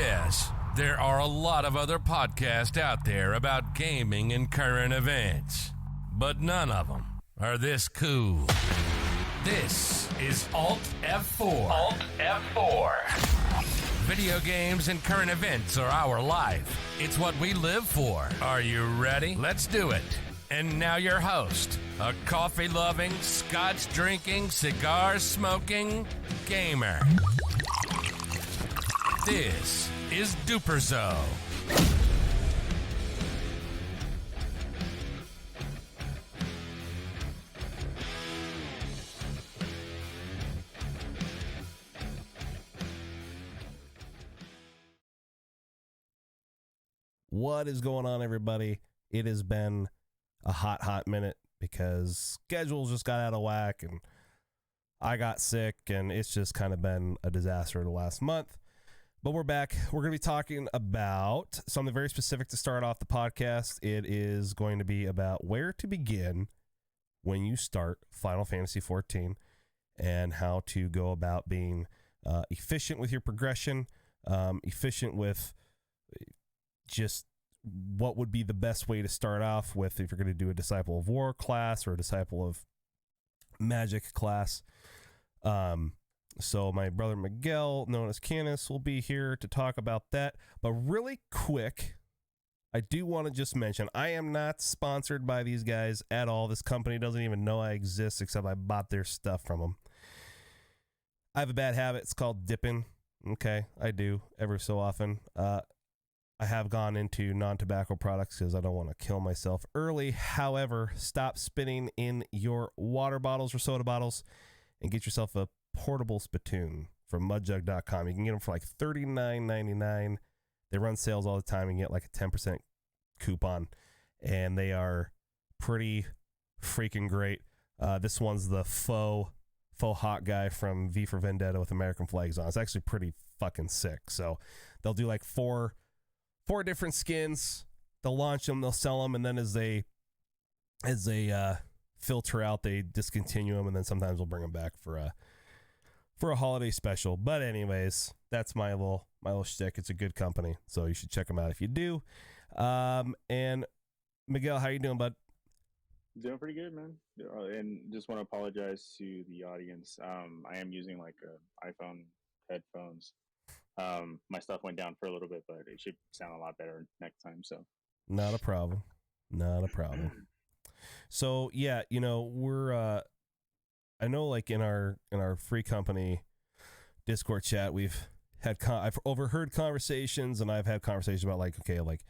Yes, there are a lot of other podcasts out there about gaming and current events, but none of them are this cool. This is Alt F4. Alt F4. Video games and current events are our life. It's what we live for. Are you ready? Let's do it. And now your host, a coffee-loving, scotch-drinking, cigar-smoking gamer. This is DuperZo. What is going on, everybody? It has been a hot minute because schedules just got out of whack and I got sick and it's just kind of been a disaster the last month. But we're back. We're going to be talking about something very specific to start off the podcast. It is going to be about where to begin when you start Final Fantasy XIV and how to go about being efficient with your progression, efficient with just what would be the best way to start off with if you're going to do a Disciple of War class or a Disciple of Magic class. So my brother Miguel, known as Canis, will be here to talk about that. But really quick, I do want to just mention, I am not sponsored by these guys at all. This company doesn't even know I exist, except I bought their stuff from them. I have a bad habit. It's called dipping. Okay, I do every so often. I have gone into non-tobacco products because I don't want to kill myself early. However, stop spitting in your water bottles or soda bottles and get yourself a portable spittoon from mudjug.com. You can get them for like $39.99. They run sales all the time and get like a 10% coupon, and they are pretty freaking great. This one's the faux hot guy from V for Vendetta with American flags on. It's actually pretty fucking sick. So they'll do like four different skins. They'll launch them, they'll sell them, and then as they filter out, they discontinue them, and then sometimes we'll bring them back for a holiday special. But anyways, that's my little shtick. It's a good company, so you should check them out if you do. And Miguel, how you doing, bud? Doing pretty good, man. And just want to apologize to the audience. I am using like iPhone headphones. My stuff went down for a little bit, but it should sound a lot better next time. So not a problem. So yeah, we're I know like in our free company Discord chat, we've had I've overheard conversations, and I've had conversations about like, okay, like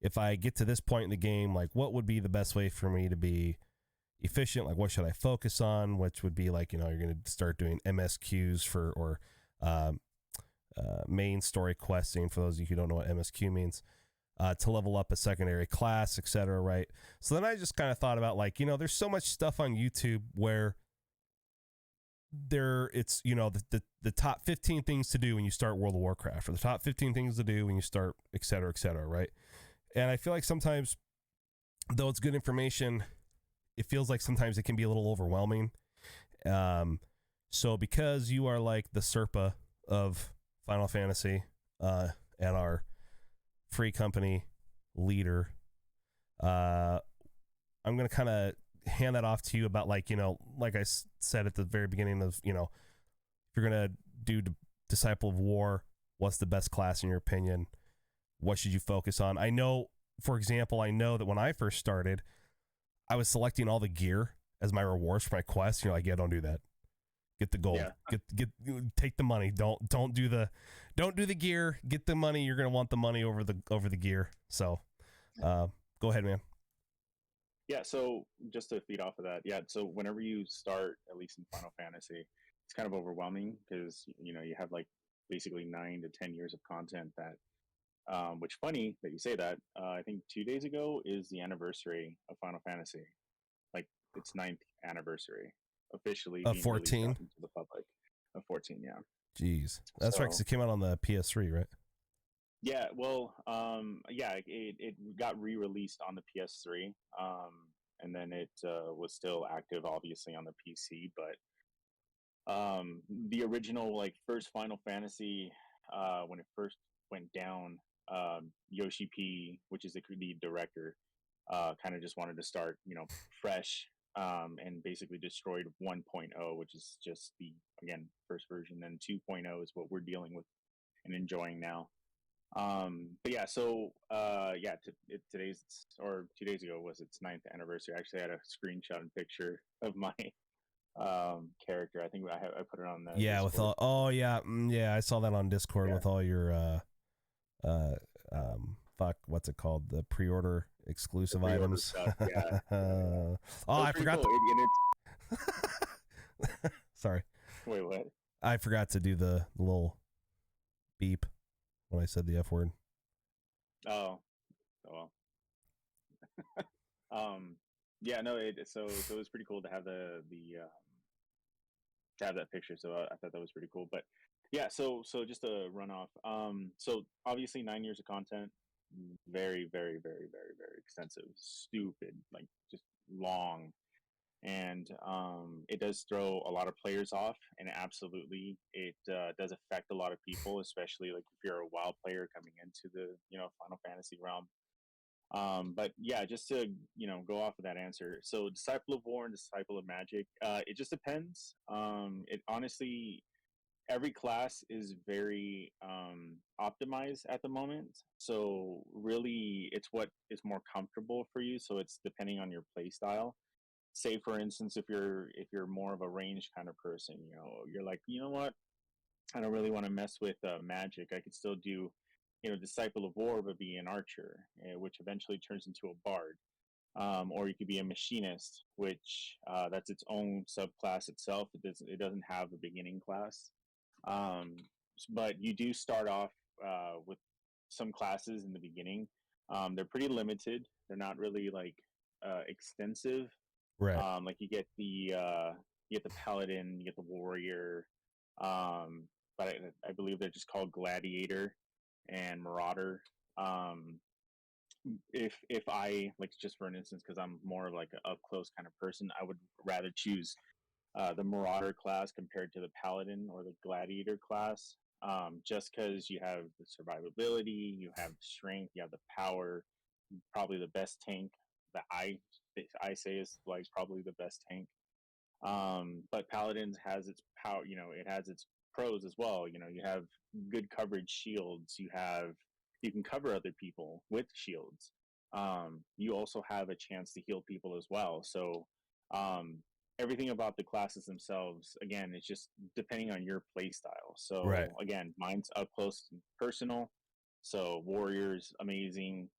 if I get to this point in the game, like what would be the best way for me to be efficient? Like what should I focus on? Which would be like, you're going to start doing MSQs or main story questing, for those of you who don't know what MSQ means, to level up a secondary class, etc. Right? So then I just kind of thought about like, there's so much stuff on YouTube where it's the top 15 things to do when you start World of Warcraft, or the top 15 things to do when you start, etc., right? And I feel like sometimes, though it's good information, it feels like sometimes it can be a little overwhelming. So because you are like the Serpa of Final Fantasy and our free company leader, I'm going to kind of hand that off to you about like, like I said at the very beginning of, if you're going to do Disciple of War, what's the best class in your opinion? What should you focus on? I know, for example, that when I first started, I was selecting all the gear as my rewards for my quest. You're like, yeah, don't do that. Get the gold. Yeah. Get take the money. Don't do the gear. Get the money. You're gonna want the money over the gear. So, go ahead, man. Yeah. So just to feed off of that, yeah. So whenever you start, at least in Final Fantasy, it's kind of overwhelming because you have like basically 9 to 10 years of content that. Which funny that you say that. I think 2 days ago is the anniversary of Final Fantasy, like its 9th anniversary. Officially of 14 to the public of 14. Yeah. Jeez, that's right, because it came out on the PS3, right? Yeah. Well, it got re-released on the PS3, and then it was still active, obviously, on the PC. But the original, like, first Final Fantasy, when it first went down, Yoshi P, which is the director, kind of just wanted to start, fresh, and basically destroyed 1.0, which is just the, again, first version. Then 2.0 is what we're dealing with and enjoying now. But yeah, so today's, or 2 days ago was its 9th anniversary. I actually had a screenshot and picture of my character. I think I put it on the yeah Discord. with all yeah, I saw that on Discord with all your what's it called, the pre-order exclusive items stuff, yeah. Oh, I forgot cool. Sorry, Wait, what? I forgot to do the little beep when I said the F word. Oh well. Yeah, no, so it was pretty cool to have the to have that picture. So I thought that was pretty cool. But yeah, so just a run off. So obviously 9 years of content, very, very, very, very, very extensive, stupid, like just long, and it does throw a lot of players off, and absolutely it does affect a lot of people, especially like if you're a WoW player coming into the Final Fantasy realm. But yeah, just to go off of that answer. So Disciple of War and Disciple of Magic, it just depends. It honestly, every class is very optimized at the moment. So really, it's what is more comfortable for you. So it's depending on your play style. Say for instance, if you're more of a range kind of person, you're like, you know what, I don't really want to mess with magic. I could still do, Disciple of War, but be an archer, which eventually turns into a bard. Or you could be a machinist, which that's its own subclass itself. It doesn't have a beginning class, um, but you do start off with some classes in the beginning. They're pretty limited. They're not really like extensive. Right. Like you get the paladin, you get the warrior, but I believe they're just called gladiator and marauder. Um, if I, like, just for an instance, because I'm more of like a up close kind of person, I would rather choose the marauder class compared to the paladin or the gladiator class. Just because you have the survivability, you have strength, you have the power, probably the best tank that I say is like probably the best tank. But Paladins has its power, it has its pros as well. You have good coverage shields. You can cover other people with shields. You also have a chance to heal people as well. So um, everything about the classes themselves, again, it's just depending on your play style. So Right. again, mine's up close and personal. So warriors, amazing.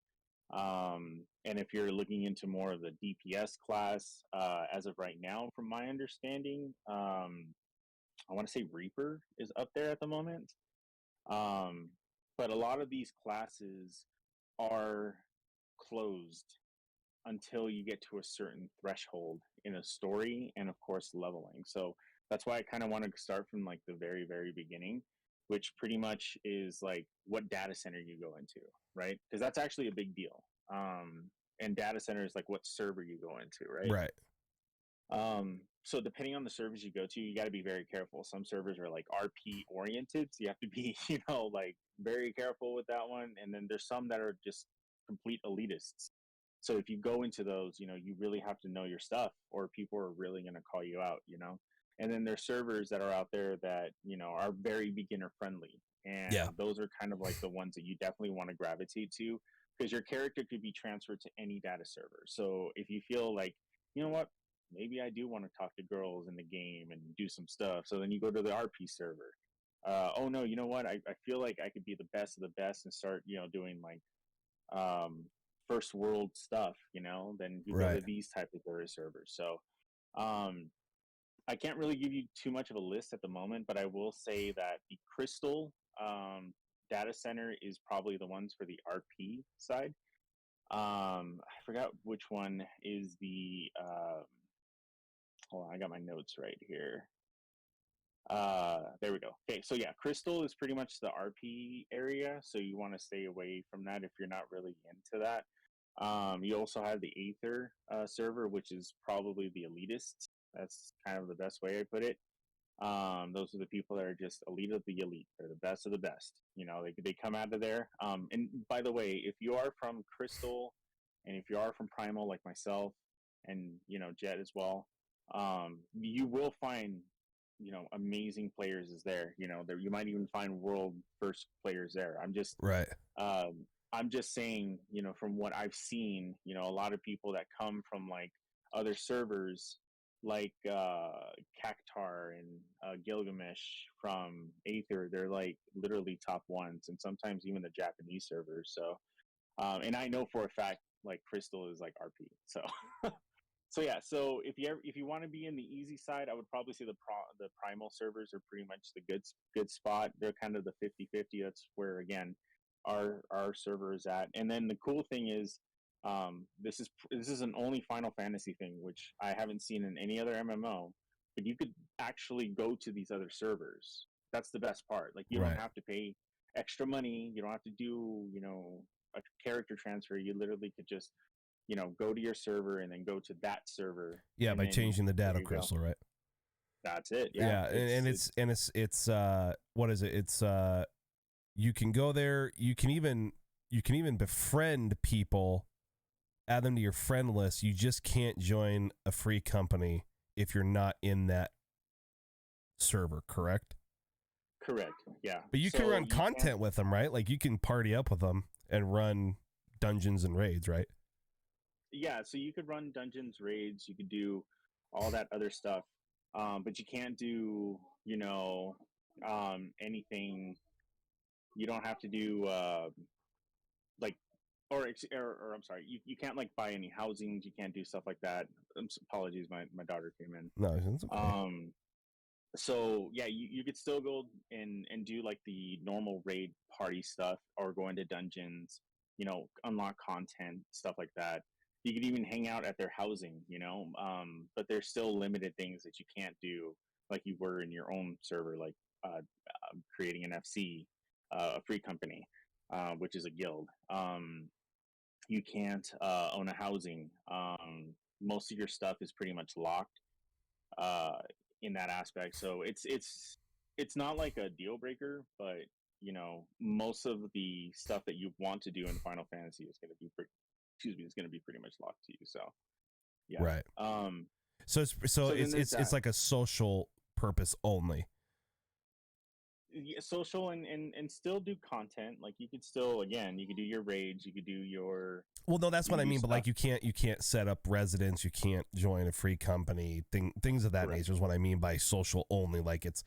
And if you're looking into more of the DPS class, as of right now, from my understanding, I want to say Reaper is up there at the moment. Um, but a lot of these classes are closed until you get to a certain threshold in a story and, of course, leveling. So that's why I kind of want to start from like the very, very beginning, which pretty much is like what data center you go into, right? Because that's actually a big deal. And data center is like what server you go into, right? Right. So depending on the servers you go to, you got to be very careful. Some servers are like RP oriented, so you have to be, like very careful with that one. And then there's some that are just complete elitists. So if you go into those, you really have to know your stuff, or people are really going to call you out. And then there's servers that are out there that, are very beginner friendly. And Yeah. those are kind of like the ones that you definitely want to gravitate to, because your character could be transferred to any data server. So if you feel like, you know what, maybe I do want to talk to girls in the game and do some stuff. So then you go to the RP server. Oh no, you know what? I feel like I could be the best of the best and start, doing like first world stuff, then you go to these type of servers. So um I can't really give you too much of a list at the moment, but I will say that the Crystal data center is probably the ones for the RP side. I forgot which one is the hold on, I got my notes right here. There we go. Okay, so yeah, Crystal is pretty much the RP area, so you want to stay away from that if you're not really into that. You also have the Aether server, which is probably the elitist. That's kind of the best way I put it. Those are the people that are just elite of the elite. They're the best of the best. You know, they come out of there. And by the way, if you are from Crystal, and if you are from Primal like myself, and Jet as well, you will find amazing players is there. There you might even find world first players there. Right. I'm just saying, from what I've seen, a lot of people that come from like other servers like Cactar and Gilgamesh from Aether, they're like literally top ones, and sometimes even the Japanese servers. So, and I know for a fact like Crystal is like RP. So, so yeah. So if you want to be in the easy side, I would probably say the Primal servers are pretty much the good spot. They're kind of the 50-50. That's where again our server is at. And then the cool thing is, this is an only Final Fantasy thing, which I haven't seen in any other MMO. But you could actually go to these other servers. That's the best part. Like you Right. don't have to pay extra money. You don't have to do a character transfer. You literally could just go to your server and then go to that server. Yeah, and by then changing the there data you go. crystal, right? That's it. Yeah, and it's what is it? It's you can go there. You can even befriend people, add them to your friend list. You just can't join a free company if you're not in that server, correct? Correct. Yeah. But you can run content with them, right? Like you can party up with them and run dungeons and raids, right? Yeah, so you could run dungeons, raids, you could do all that other stuff, but you can't do, anything. You don't have to do like, or I'm sorry, you can't like buy any housings. You can't do stuff like that. Apologies, my daughter came in. No, it's okay. So yeah, you could still go and do like the normal raid party stuff, or go into dungeons, unlock content, stuff like that. You could even hang out at their housing, but there's still limited things that you can't do like you were in your own server, like creating an FC, a free company, which is a guild. You can't own a housing. Most of your stuff is pretty much locked in that aspect. So it's not like a deal breaker, but most of the stuff that you want to do in Final Fantasy is going to be is going to be pretty much locked to you. So yeah. Right. So it's like a social purpose only. Yeah, social and still do content. Like you could still, again, you could do your raids, you could do your. Well, no, that's what I mean. But like you can't set up residence, you can't join a free company, things of that nature is what I mean by social only. Like it's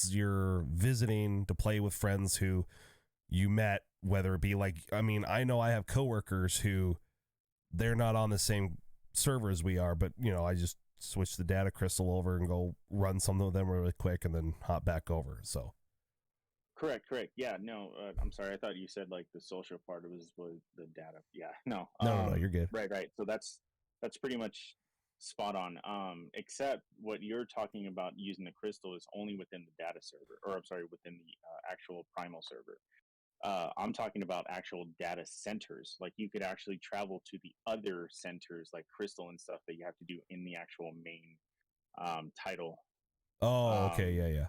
you're visiting to play with friends who you met, whether it be like, I mean, I know I have coworkers who they're not on the same server as we are, but I just switch the data crystal over and go run something with them really quick and then hop back over. So. Correct. Yeah, no, I'm sorry. I thought you said like the social part was the data. Yeah, no. No, you're good. Right. So that's pretty much spot on. Except what you're talking about using the crystal is only within the data server, or I'm sorry, within the actual primal server. I'm talking about actual data centers. Like you could actually travel to the other centers, like crystal and stuff, that you have to do in the actual main title. Oh, okay, yeah.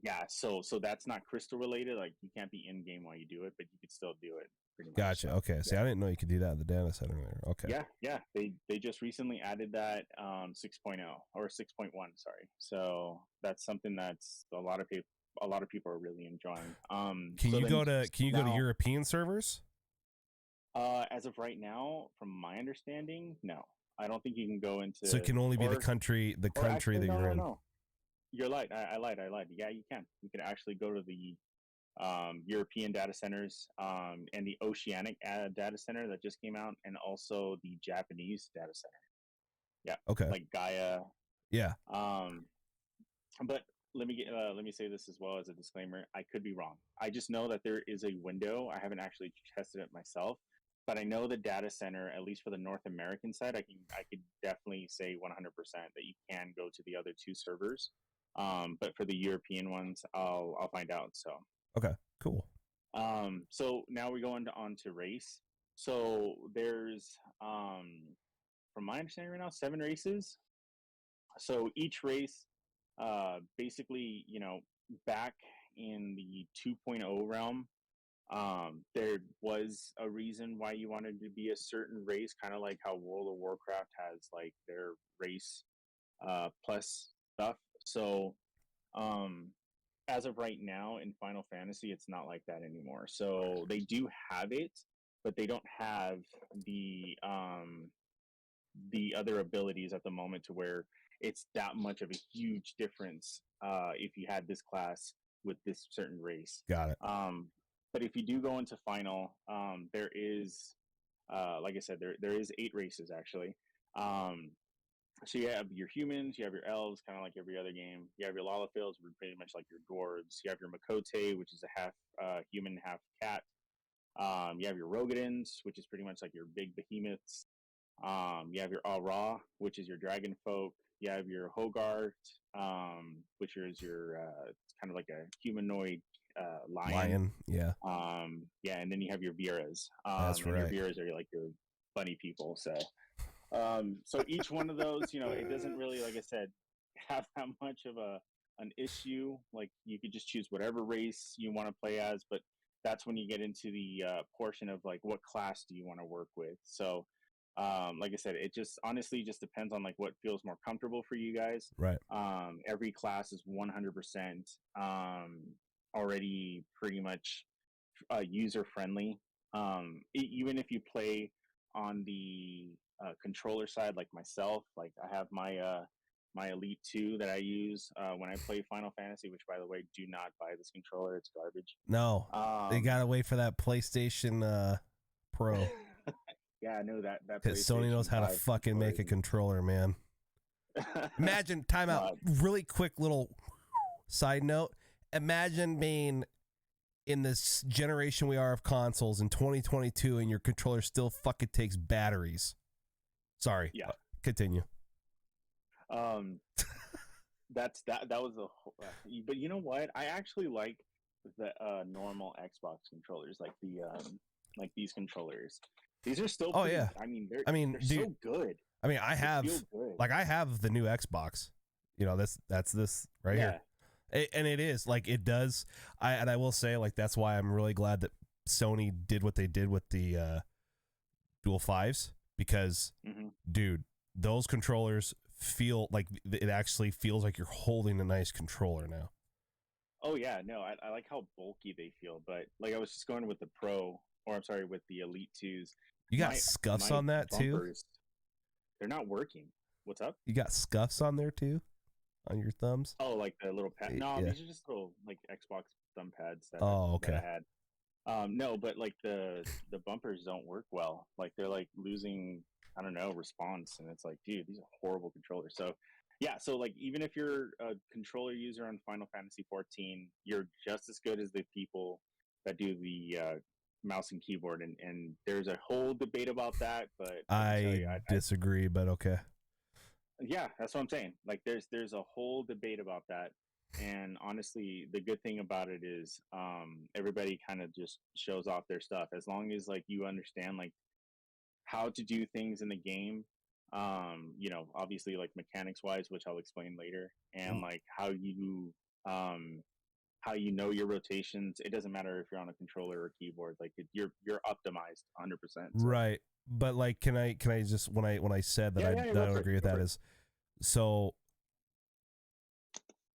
Yeah, so that's not crystal related. Like you can't be in game while you do it, but you could still do it. Pretty much. Gotcha. So, okay. See, I didn't know you could do that in the data center there. Okay. Yeah. They just recently added that 6.0 or 6.1. Sorry. So that's something that's a lot of people are really enjoying. Can you go to European servers? As of right now, from my understanding, no. I don't think you can go into. So it can only be the country actually, that you're in. No. You're right. I lied. Yeah, you can. You can actually go to the European data centers and the Oceanic data center that just came out, and also the Japanese data center. Yeah. Okay. Like Gaia. Yeah. But let me say this as well as a disclaimer. I could be wrong. I just know that there is a window. I haven't actually tested it myself, but I know the data center, at least for the North American side, I could definitely say 100% that you can go to the other two servers. But for the European ones, I'll find out. So okay, cool. So now we go on to race. So there's from my understanding right now, 7 races. So each race basically, back in the 2.0 realm, there was a reason why you wanted to be a certain race, kind of like how World of Warcraft has like their race plus stuff. So, um, as of right now in Final Fantasy, it's not like that anymore. So they do have it, but they don't have the other abilities at the moment to where it's that much of a huge difference if you had this class with this certain race. Got it. But if you do go into final, there is, like I said, there is 8 races actually. So you have your humans, you have your elves, kind of like every other game. You have your Lalafels, pretty much like your dwarves. You have your Makote, which is a half human, half cat. You have your Rogadins, which is pretty much like your big behemoths. You have your Ara, which is your dragon folk. You have your Hogart, which is your kind of like a humanoid lion. Yeah. Yeah, and then you have your Viras. That's and right. Your Viras are like your bunny people. So each one of those, it doesn't really, like I said, have that much of an issue. Like you could just choose whatever race you want to play as, but that's when you get into the portion of like what class do you want to work with. So like I said, it just honestly just depends on like what feels more comfortable for you guys. Right. Every class is 100% already pretty much user friendly. Even if you play on the controller side, like myself, like I have my Elite 2 that I use when I play Final Fantasy, which by the way, do not buy this controller. It's garbage. No, they gotta wait for that PlayStation Pro. Yeah, I know that Because Sony knows how to fucking make a controller, man. Imagine, time out, really quick little side note. Imagine being in this generation we are of consoles in 2022 and your controller still fucking takes batteries. Sorry. Yeah. Continue. That was but you know what? I actually like the normal Xbox controllers, like these controllers. These are still pretty, yeah. they're dude, so good. I have the new Xbox. That's this right here. And it is like it does. I will say like that's why I'm really glad that Sony did what they did with the Dual 5s because dude, those controllers feel like it actually feels like you're holding a nice controller now. Oh yeah, no, I like how bulky they feel, but like I was just going with the Pro, or I'm sorry, with the Elite 2s. You got scuffs on that too? They're not working. What's up? You got scuffs on there too? On your thumbs? Oh, like the little pad? No, yeah. These are just little like Xbox thumb pads that, okay. that I had. No, but like the bumpers don't work well. Like they're like losing, I don't know, response, and it's like, dude, these are horrible controllers. So yeah, so like even if you're a controller user on Final Fantasy 14, you're just as good as the people that do the mouse and keyboard, and there's a whole debate about that, but I disagree, but okay. Yeah, that's what I'm saying. Like there's a whole debate about that, and honestly the good thing about it is everybody kind of just shows off their stuff as long as like you understand like how to do things in the game, obviously like mechanics wise, which I'll explain later, and like how you know your rotations. It doesn't matter if you're on a controller or keyboard, like you're optimized 100%. So. Right. But like, can I just, when I said that I don't agree with that is, so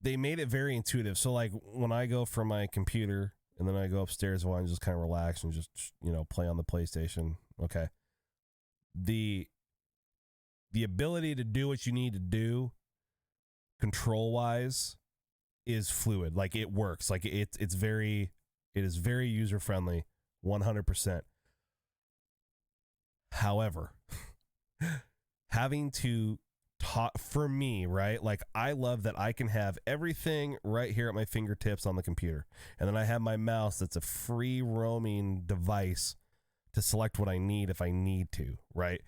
they made it very intuitive. So like when I go from my computer and then I go upstairs and I just kind of relax and just, play on the PlayStation. Okay. The ability to do what you need to do control wise is fluid. Like it works. Like it is very user friendly, 100%. However, having to talk for me, right? Like I love that I can have everything right here at my fingertips on the computer. And then I have my mouse that's a free roaming device to select what I need if I need to, right?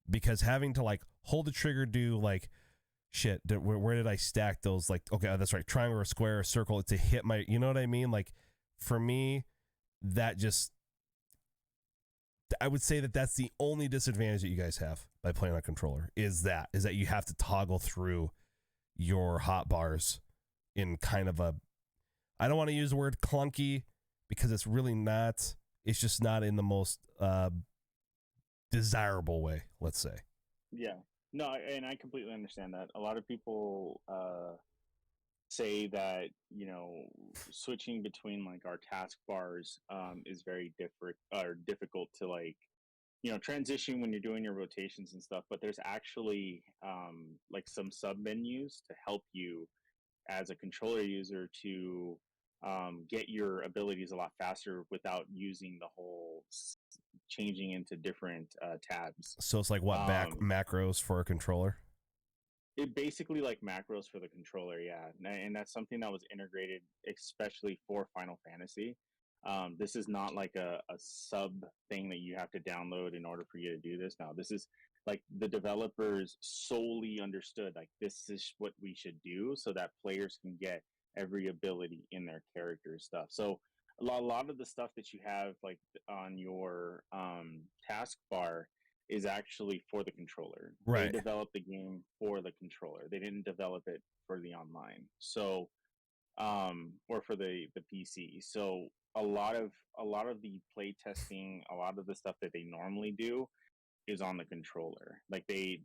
Because having to like hold the trigger, do like shit, where did I stack those? Like, okay, that's right, triangle or square or circle to hit my, you know what I mean? Like for me, that just, I would say that that's the only disadvantage that you guys have by playing on a controller is that you have to toggle through, your hotbars in kind of a, I don't want to use the word clunky because it's really not. It's just not in the most desirable way, let's say. Yeah. No, and I completely understand that. A lot of people say that, switching between like our taskbars is very difficult to like, transition when you're doing your rotations and stuff. But there's actually like some sub menus to help you as a controller user to get your abilities a lot faster without using the whole changing into different tabs. So it's like what, macros for a controller? It basically like macros for the controller, yeah, and that's something that was integrated especially for Final Fantasy. This is not like a sub thing that you have to download in order for you to do this. Now, this is like the developers solely understood like this is what we should do so that players can get every ability in their character stuff. So a lot of the stuff that you have like on your taskbar is actually for the controller. Right. They developed the game for the controller. They didn't develop it for the online. So or for the PC. So a lot of the play testing, a lot of the stuff that they normally do is on the controller. Like they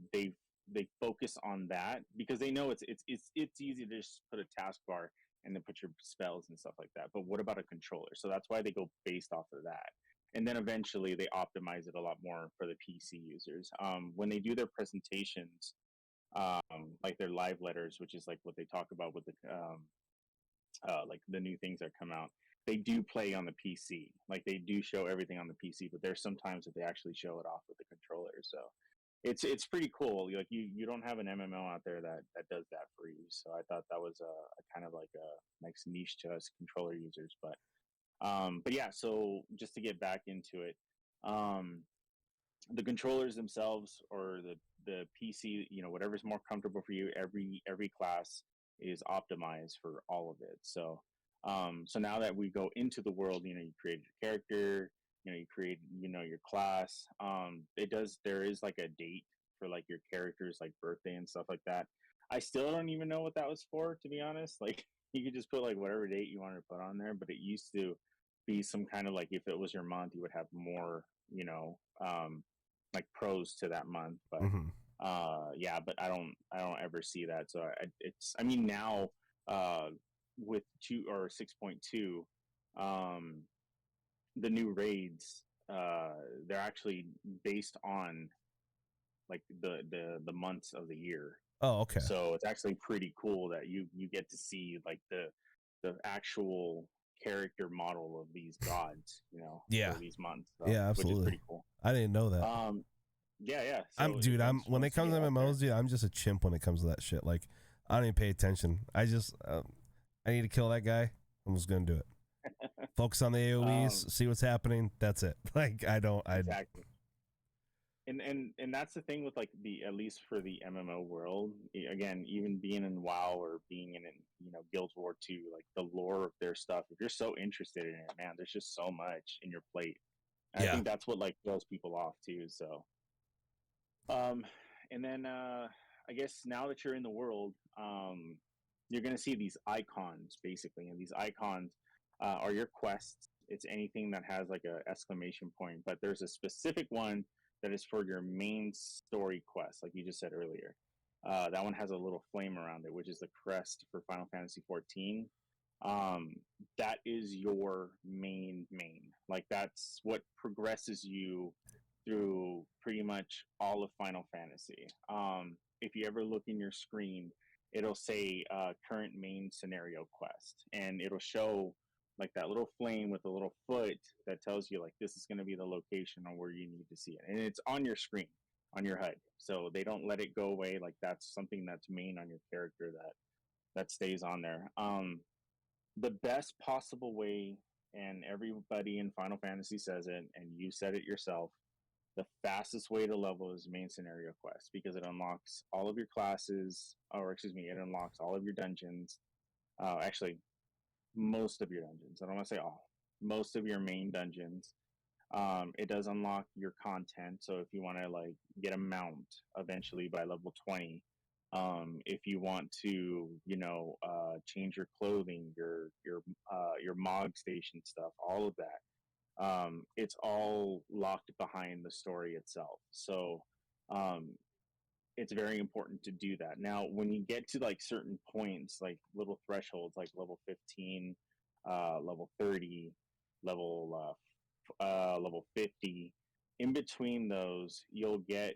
focus on that because they know it's easy to just put a taskbar and then put your spells and stuff like that. But what about a controller? So that's why they go based off of that. And then eventually they optimize it a lot more for the PC users. When they do their presentations, like their live letters, which is like what they talk about with the like the new things that come out, they do play on the PC. Like they do show everything on the PC, but there's sometimes that they actually show it off with the controller. So it's pretty cool. Like you don't have an MMO out there that does that for you. So I thought that was a kind of like a nice niche to us controller users. But yeah, so just to get back into it, the controllers themselves or the PC, whatever's more comfortable for you, every class is optimized for all of it. So so now that we go into the world, you create your character, you create your class. There is like a date for like your character's like birthday and stuff like that. I still don't even know what that was for, to be honest. Like you could just put like whatever date you wanted to put on there, but it used to be some kind of like, if it was your month, you would have more like pros to that month. But yeah, but I don't ever see that. So I mean now with 2 or 6.2, the new raids, they're actually based on like the months of the year. Oh, okay. So it's actually pretty cool that you get to see like the actual character model of these gods, yeah, for these months. So, yeah, absolutely. Which is pretty cool. I didn't know that. Yeah. So I'm when it comes to MMOs, dude, I'm just a chimp when it comes to that shit. Like, I don't even pay attention. I just, I need to kill that guy. I'm just gonna do it. Focus on the AOE's, see what's happening. That's it. Like, exactly. And that's the thing with like at least for the MMO world. Again, even being in WoW or being in Guild War 2, like the lore of their stuff. If you're so interested in it, man, there's just so much in your plate. And I think that's what like throws people off too. So. And then I guess now that you're in the world, you're gonna see these icons basically, and these icons are your quests. It's anything that has like a exclamation point, but there's a specific one that is for your main story quest, like you just said earlier. That one has a little flame around it, which is the crest for Final Fantasy XIV. That is your main. Like that's what progresses you through pretty much all of Final Fantasy. If you ever look in your screen, it'll say current main scenario quest, and it'll show like that little flame with a little foot that tells you like this is going to be the location on where you need to see it, and it's on your screen, on your HUD. So they don't let it go away. Like that's something that's main on your character that stays on there. The best possible way, and everybody in Final Fantasy says it, and you said it yourself, the fastest way to level is main scenario quest because it unlocks all of your classes, or excuse me, it unlocks all of your dungeons. Actually, most of your dungeons. I don't want to say all. Most of your main dungeons. It does unlock your content. So if you want to like get a mount eventually by level 20, If you want to, change your clothing, your Mog Station stuff, all of that, it's all locked behind the story itself. So it's very important to do that. Now, when you get to like certain points, like little thresholds, like level 15, level 30, level 50, in between those, you'll get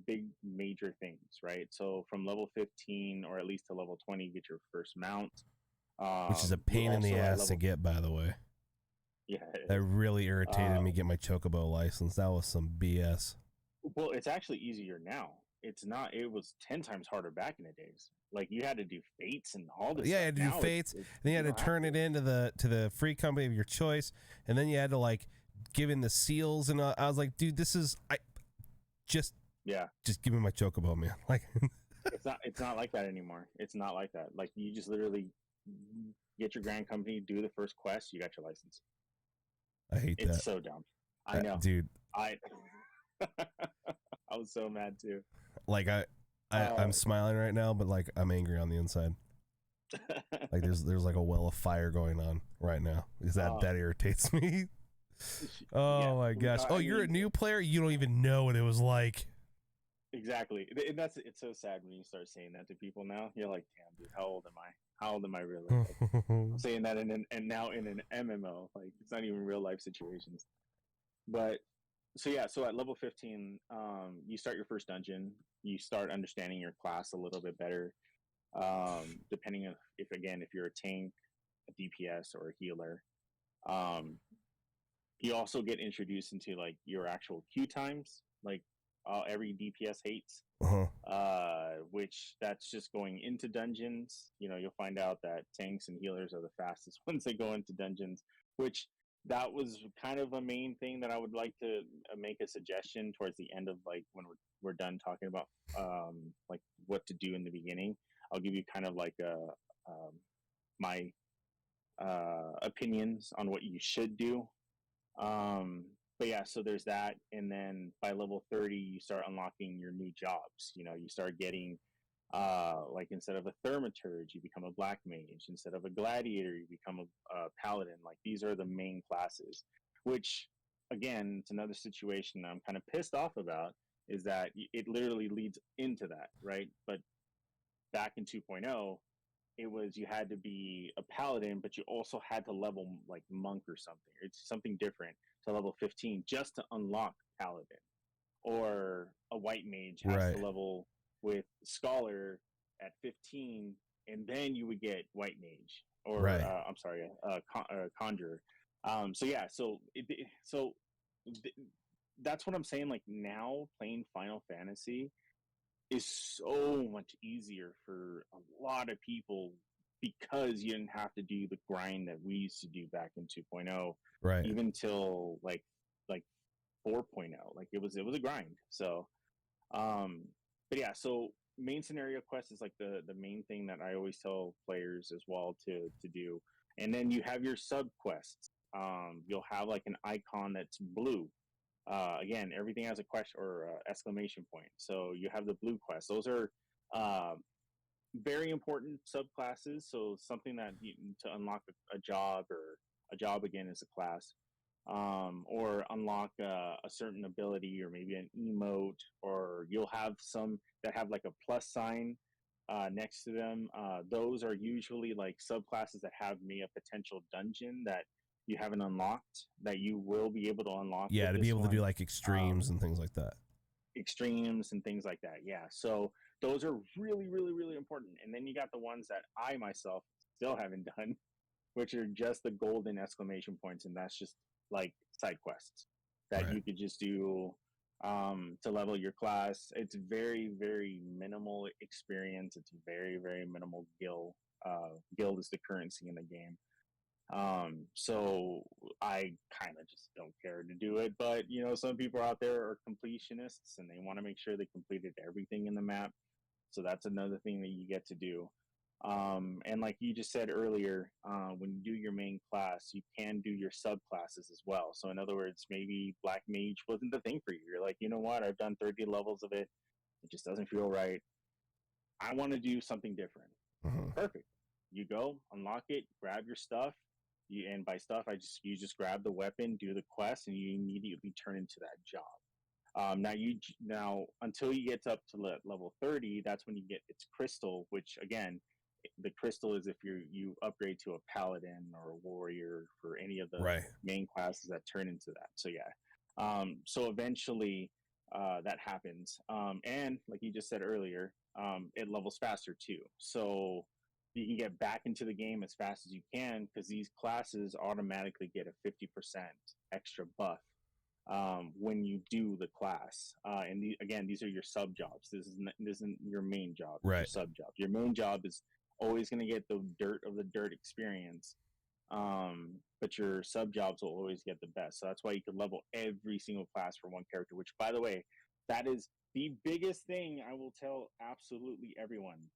big major things, right? So from level 15 or at least to level 20, you get your first mount. Which is a pain in the ass to get, by the way. Yeah. That really irritated me, get my Chocobo license. That was some BS. Well, it's actually easier now. It's not. It was 10 times harder back in the days. Like you had to do fates and all this. Yeah, stuff. you had to do fates. Then you had to turn it into the free company of your choice, and then you had to like give in the seals. And I was like, dude, this is just give me my Chocobo, man. Like it's not like that anymore. It's not like that. Like you just literally get your grand company, do the first quest, you got your license. I hate that. It's so dumb. I know, dude. I was so mad too. Like I'm smiling right now, but like I'm angry on the inside. Like there's like a well of fire going on right now. Because that irritates me. Oh my gosh. You're a new player? You don't even know what it was like. Exactly. And it's so sad when you start saying that to people now. You're like, damn, dude, how old am I? How old am I really? Like, I'm saying that now in an MMO. Like it's not even real life situations. But so at level 15, you start your first dungeon. You start understanding your class a little bit better. Depending on if you're a tank, a DPS, or a healer. You also get introduced into like your actual queue times, like every DPS hates, which that's just going into dungeons. You'll find out that tanks and healers are the fastest ones that go into dungeons, which that was kind of a main thing that I would like to make a suggestion towards the end of like when we're done talking about like what to do in the beginning. I'll give you kind of like my opinions on what you should do. But yeah, so there's that, and then by level 30, you start unlocking your new jobs. You start getting like instead of a thaumaturge, you become a black mage. Instead of a gladiator, you become a paladin. Like these are the main classes, which again, it's another situation I'm kind of pissed off about, is that it literally leads into that, right? But back in 2.0, it was you had to be a paladin, but you also had to level like monk or something. It's something different to level 15 just to unlock paladin, or a white mage has to level with scholar at 15, and then you would get white mage, or I'm sorry, conjurer. That's what I'm saying. Like now playing Final Fantasy is so much easier for a lot of people because you didn't have to do the grind that we used to do back in 2.0, right? Even till like 4.0, like it was a grind. So, but yeah, so main scenario quest is like the main thing that I always tell players as well to do, and then you have your sub quests. You'll have like an icon that's blue. Again, everything has a question or exclamation point. So you have the blue quest. Those are very important subclasses. So something that to unlock a job, or a job again is a class, or unlock a certain ability, or maybe an emote, or you'll have some that have like a plus sign next to them. Those are usually like subclasses that have me a potential dungeon that you haven't unlocked, that you will be able to unlock. Yeah, to be able to do like extremes and things like that. Extremes and things like that. Yeah. So those are really, really, really important. And then you got the ones that I myself still haven't done, which are just the golden exclamation points. And that's just like side quests that you could just do to level your class. It's very, very minimal experience. It's very, very minimal guild. Guild is the currency in the game. So I kind of just don't care to do it, but some people out there are completionists and they want to make sure they completed everything in the map. So that's another thing that you get to do. And like you just said earlier, when you do your main class, you can do your subclasses as well. So in other words, maybe Black Mage wasn't the thing for you. You're like, you know what? I've done 30 levels of it. It just doesn't feel right. I want to do something different. Mhm. Perfect. You go, unlock it, grab your stuff. And by stuff, you just grab the weapon, do the quest, and you immediately turn into that job. Now until you get up to level 30, that's when you get its crystal, which again, the crystal is if you upgrade to a paladin or a warrior for any of the Right. main classes that turn into that. So yeah, so eventually that happens, and like you just said earlier, it levels faster too. So you can get back into the game as fast as you can because these classes automatically get a 50% extra buff when you do the class. And again, these are your sub jobs. This isn't your main job. It's your Right. sub job. Your main job is always going to get the dirt of the dirt experience. But your sub jobs will always get the best. So that's why you could level every single class for one character, which by the way, that is the biggest thing I will tell absolutely everyone.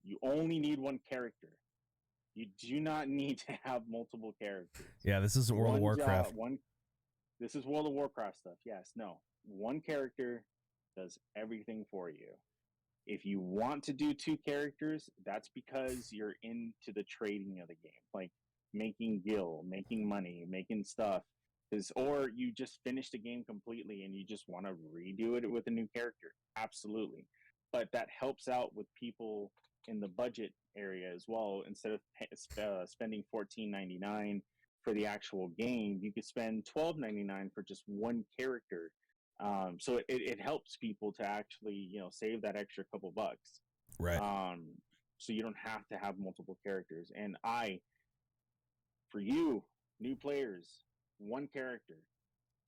You only need one character. You do not need to have multiple characters. Yeah, this isn't World of Warcraft. This is World of Warcraft stuff. Yes, no. One character does everything for you. If you want to do two characters, that's because you're into the trading of the game, like making gil, making money, making stuff. Or you just finish the game completely and you just want to redo it with a new character. Absolutely. But that helps out with people in the budget area as well. Instead of spending $14.99 for the actual game, you could spend $12.99 for just one character. So it helps people to actually save that extra couple bucks. Right. So you don't have to have multiple characters. And for you new players, one character.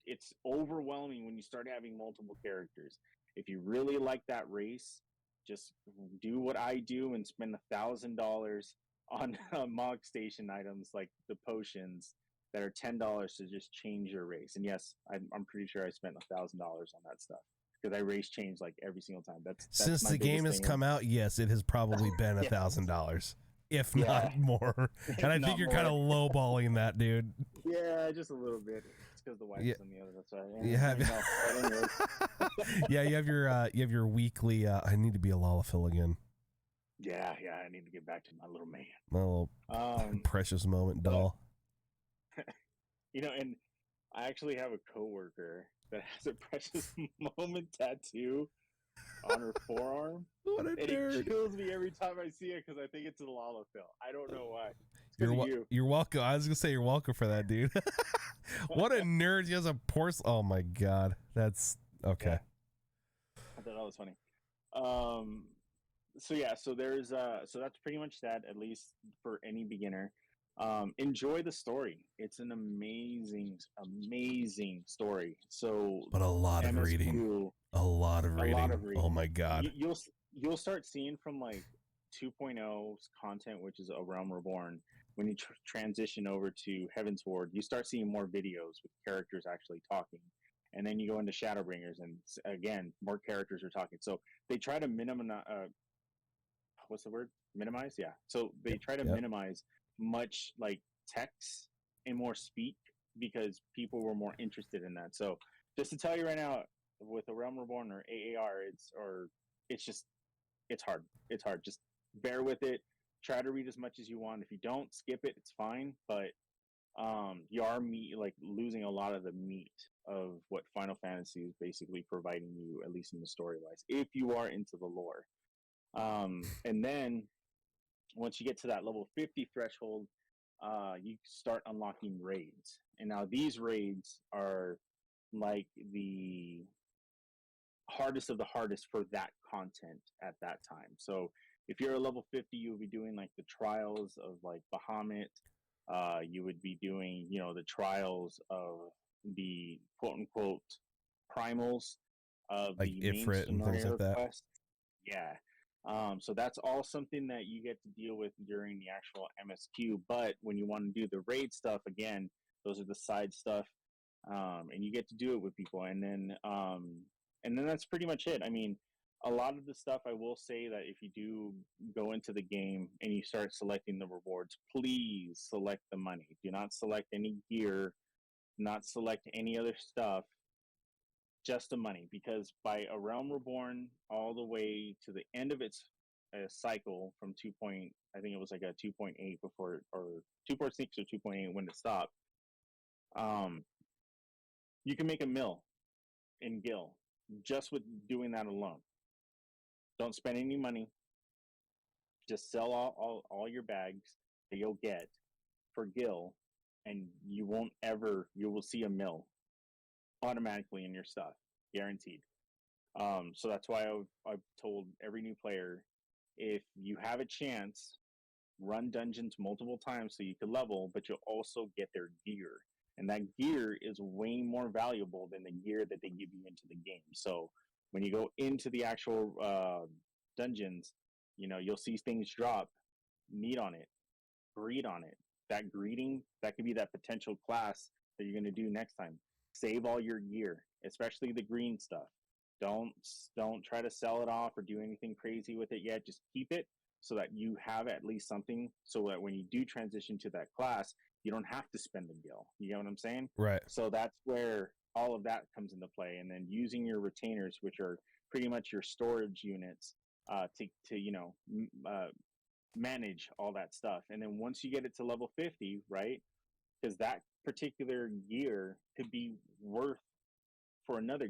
It's overwhelming when you start having multiple characters. If you really like that race, just do what I do and spend $1,000 on mog station items like the potions that are $10 to just change your race. And yes, I'm pretty sure I spent $1,000 on that stuff because I race change like every single time. That's Since my the game has thing. come out, yes, it has probably been $1,000, if not more. And I think you're kind of lowballing that, dude. Yeah, just a little bit. It's because the wife is on the other. That's right. Yeah, you have your weekly. I need to be a Lalafil again. Yeah, I need to get back to my little man. My little precious moment doll. And I actually have a coworker that has a precious moment tattoo on her forearm. What a nerd. It kills me every time I see it because I think it's a Lalafil. I don't know why. You're welcome. I was gonna say you're welcome for that, dude. What a nerd. He has a porcelain. Oh my god, that's okay. Yeah. I thought that was funny. So there's so that's pretty much that, at least for any beginner. Enjoy the story. It's an amazing story. So but a lot of reading. A lot of reading. Oh my god. You'll start seeing from like 2.0's content, which is A Realm Reborn. When you transition over to Heaven's Ward, you start seeing more videos with characters actually talking. And then you go into Shadowbringers, and again, more characters are talking. So they try to minimize. What's the word? Minimize? Yeah. So they try to minimize much like text and more speak because people were more interested in that. So just to tell you right now, with A Realm Reborn or AAR, it's hard. It's hard. Just bear with it. Try to read as much as you want. If you don't, skip it. It's fine. But you are losing a lot of the meat of what Final Fantasy is basically providing you, at least in the story wise, if you are into the lore. And then once you get to that level 50 threshold, you start unlocking raids. And now these raids are like the hardest of the hardest for that content at that time. So if you're a level 50, you'll be doing like the trials of like Bahamut. You would be doing, the trials of the quote unquote primals of like the Ifrit and things like that. Quest. Yeah. So that's all something that you get to deal with during the actual MSQ. But when you want to do the raid stuff, again, those are the side stuff, and you get to do it with people. And then that's pretty much it. I mean, a lot of the stuff, I will say that if you do go into the game and you start selecting the rewards, please select the money. Do not select any gear, not select any other stuff. Just the money, because by A Realm Reborn all the way to the end of its a cycle from I think it was like a 2.8 before, or 2.6 or 2.8 when it stopped. You can make a mill in Gil just with doing that alone. Don't spend any money. Just sell all your bags that you'll get for Gil, and you will see a mill automatically in your stuff, guaranteed. So that's why I've told every new player, if you have a chance, run dungeons multiple times so you can level, but you'll also get their gear. And that gear is way more valuable than the gear that they give you into the game. So when you go into the actual dungeons, you'll see things drop. Need on it, greed on it. That greeting, that could be that potential class that you're going to do next time. Save all your gear, especially the green stuff. Don't try to sell it off or do anything crazy with it yet. Just keep it so that you have at least something, so that when you do transition to that class, you don't have to spend the gil. You know what I'm saying? Right. So that's where all of that comes into play. And then using your retainers, which are pretty much your storage units, to manage all that stuff. And then once you get it to level 50, right? Because that particular gear could be worth for another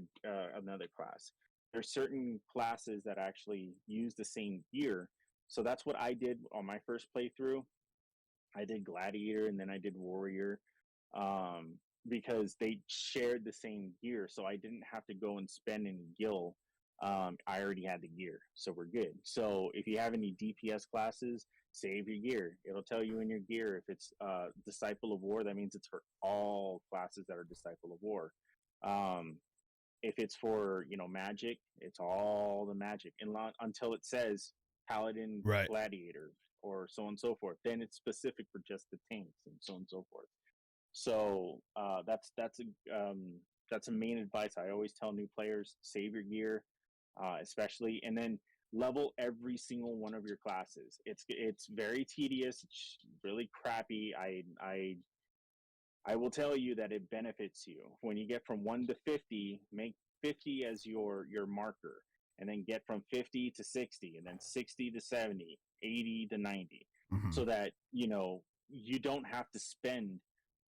class. There's certain classes that actually use the same gear. So that's what I did on my first playthrough. I did Gladiator and then I did Warrior, because they shared the same gear. So I didn't have to go and spend any gil. I already had the gear, so we're good. So if you have any DPS classes, save your gear. It'll tell you in your gear if it's Disciple of War. That means it's for all classes that are Disciple of War. If it's for magic, it's all the magic, until it says Paladin, right, Gladiator, or so on and so forth. Then it's specific for just the tanks and so on and so forth. So that's a main advice I always tell new players: save your gear, especially, and then level every single one of your classes. It's very tedious. It's really crappy. I will tell you that it benefits you. When you get from 1 to 50, make 50 as your marker, and then get from 50 to 60, and then 60 to 70, 80 to 90, so that you don't have to spend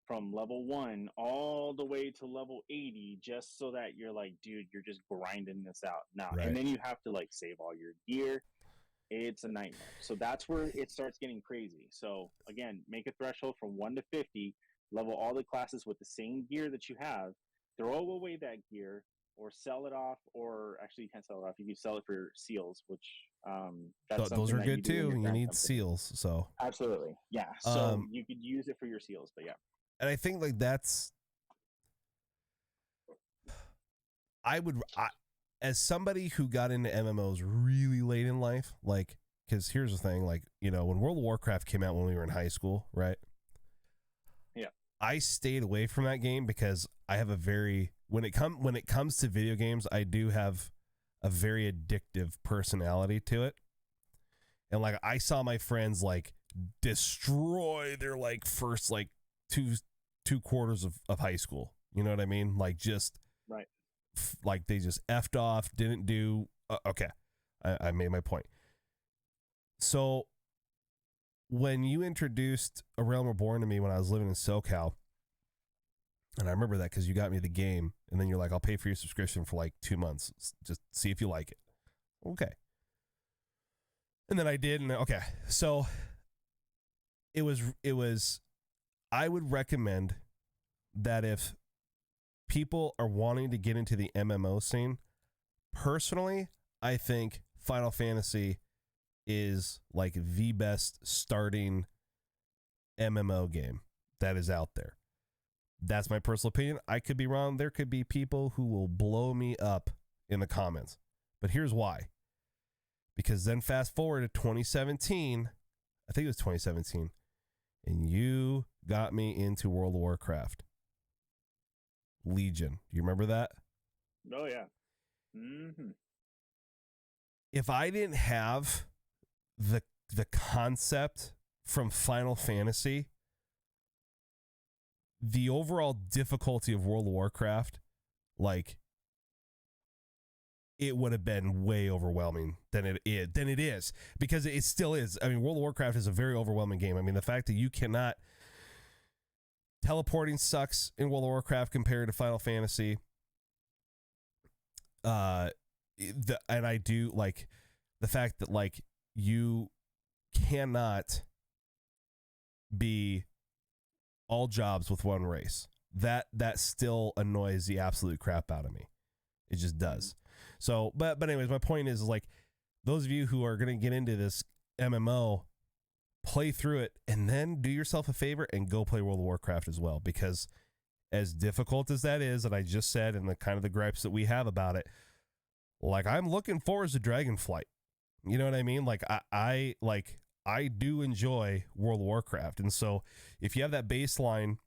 from level 1 all the way to level 80 just so that you're like, dude, you're just grinding this out now. Right. And then you have to save all your gear. It's a nightmare. So that's where it starts getting crazy. So again, make a threshold from 1 to 50, level all the classes with the same gear that you have, throw away that gear or sell it off, or actually you can't sell it off. You can sell it for seals, which those are good too. You need seals. So absolutely. Yeah. So you could use it for your seals, but yeah. And I think that's, as somebody who got into MMOs really late in life, because here's the thing, when World of Warcraft came out when we were in high school, right? Yeah. I stayed away from that game because I have when it comes to video games, I do have a very addictive personality to it. And I saw my friends destroy their first two quarters of high school. You know what I mean? Just right. They just effed off, didn't do. Okay. I made my point. So when you introduced A Realm Reborn to me when I was living in SoCal, and I remember that because you got me the game, and then you're like, I'll pay for your subscription for 2 months. Just see if you like it. Okay. And then I did, and okay. So it was I would recommend that if people are wanting to get into the MMO scene, personally, I think Final Fantasy is the best starting MMO game that is out there. That's my personal opinion. I could be wrong. There could be people who will blow me up in the comments. But here's why. Because then fast forward to 2017, I think it was 2017, and you got me into World of Warcraft. Legion. Do you remember that? Oh, yeah. Mm-hmm. If I didn't have the concept from Final Fantasy, the overall difficulty of World of Warcraft, it would have been way overwhelming than it is, because it still is. I mean, World of Warcraft is a very overwhelming game. I mean, the fact that you cannot, teleporting sucks in World of Warcraft compared to Final Fantasy. And I do like the fact that like you cannot be all jobs with one race. That still annoys the absolute crap out of me. It just does. So, but anyways, my point is like, those of you who are going to get into this MMO, play through it and then do yourself a favor and go play World of Warcraft as well, because as difficult as that is, and I just said, and the kind of the gripes that we have about it, like, I'm looking forward to Dragonflight. You know what I mean? Like, I do enjoy World of Warcraft. And so if you have that baseline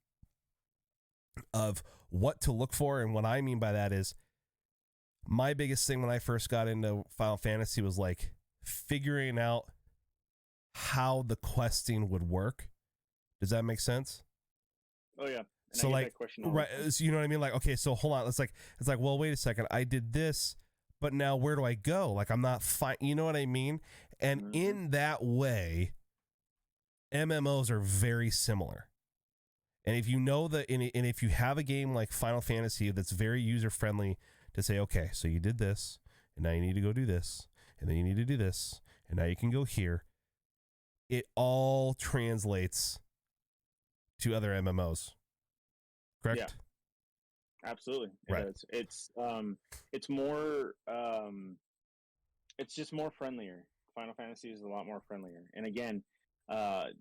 of what to look for, and what I mean by that is, my biggest thing when I first got into Final Fantasy was like figuring out how the questing would work. Does that make sense? Oh yeah. And so like, right, so you know what I mean? Like, okay, so hold on. It's like, well, wait a second. I did this, but now where do I go? Like, I'm not fine. You know what I mean? And in that way, MMOs are very similar. And if you know that, and if you have a game like Final Fantasy that's very user friendly, to say, okay, so you did this, and now you need to go do this, and then you need to do this, and now you can go here. It all translates to other MMOs. Correct? Yeah, absolutely. Right. It's more, it's just more friendlier. Final Fantasy is a lot more friendlier. And again, a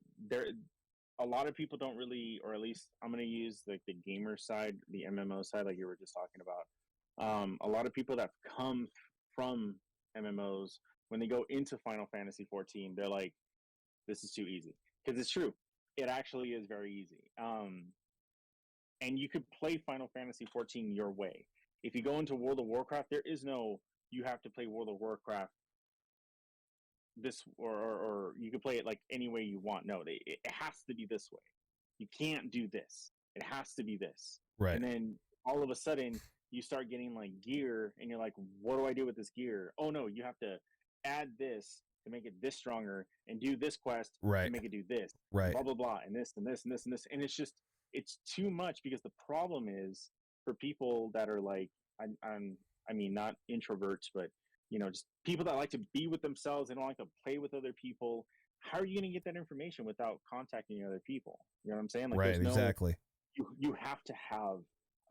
lot of people don't really, or at least I'm going to use like the gamer side, the MMO side, like you were just talking about. A lot of people that come from MMOs, when they go into Final Fantasy 14, they're like, this is too easy. Because it's true. It actually is very easy. And you could play Final Fantasy 14 your way. If you go into World of Warcraft, there is no, you have to play World of Warcraft this, or you can play it like any way you want. No, it has to be this way. You can't do this. It has to be this. Right. And then all of a sudden, you start getting like gear, and you're like, what do I do with this gear? Oh no, you have to add this to make it this stronger, and do this quest to make it do this. Right. Blah blah blah, and this and this and this and this, and it's too much, because the problem is for people that are like, I mean, not introverts, but you know, just people that like to be with themselves. They don't like to play with other people. How are you going to get that information without contacting other people? You know what I'm saying? Like, right. Exactly. You have to have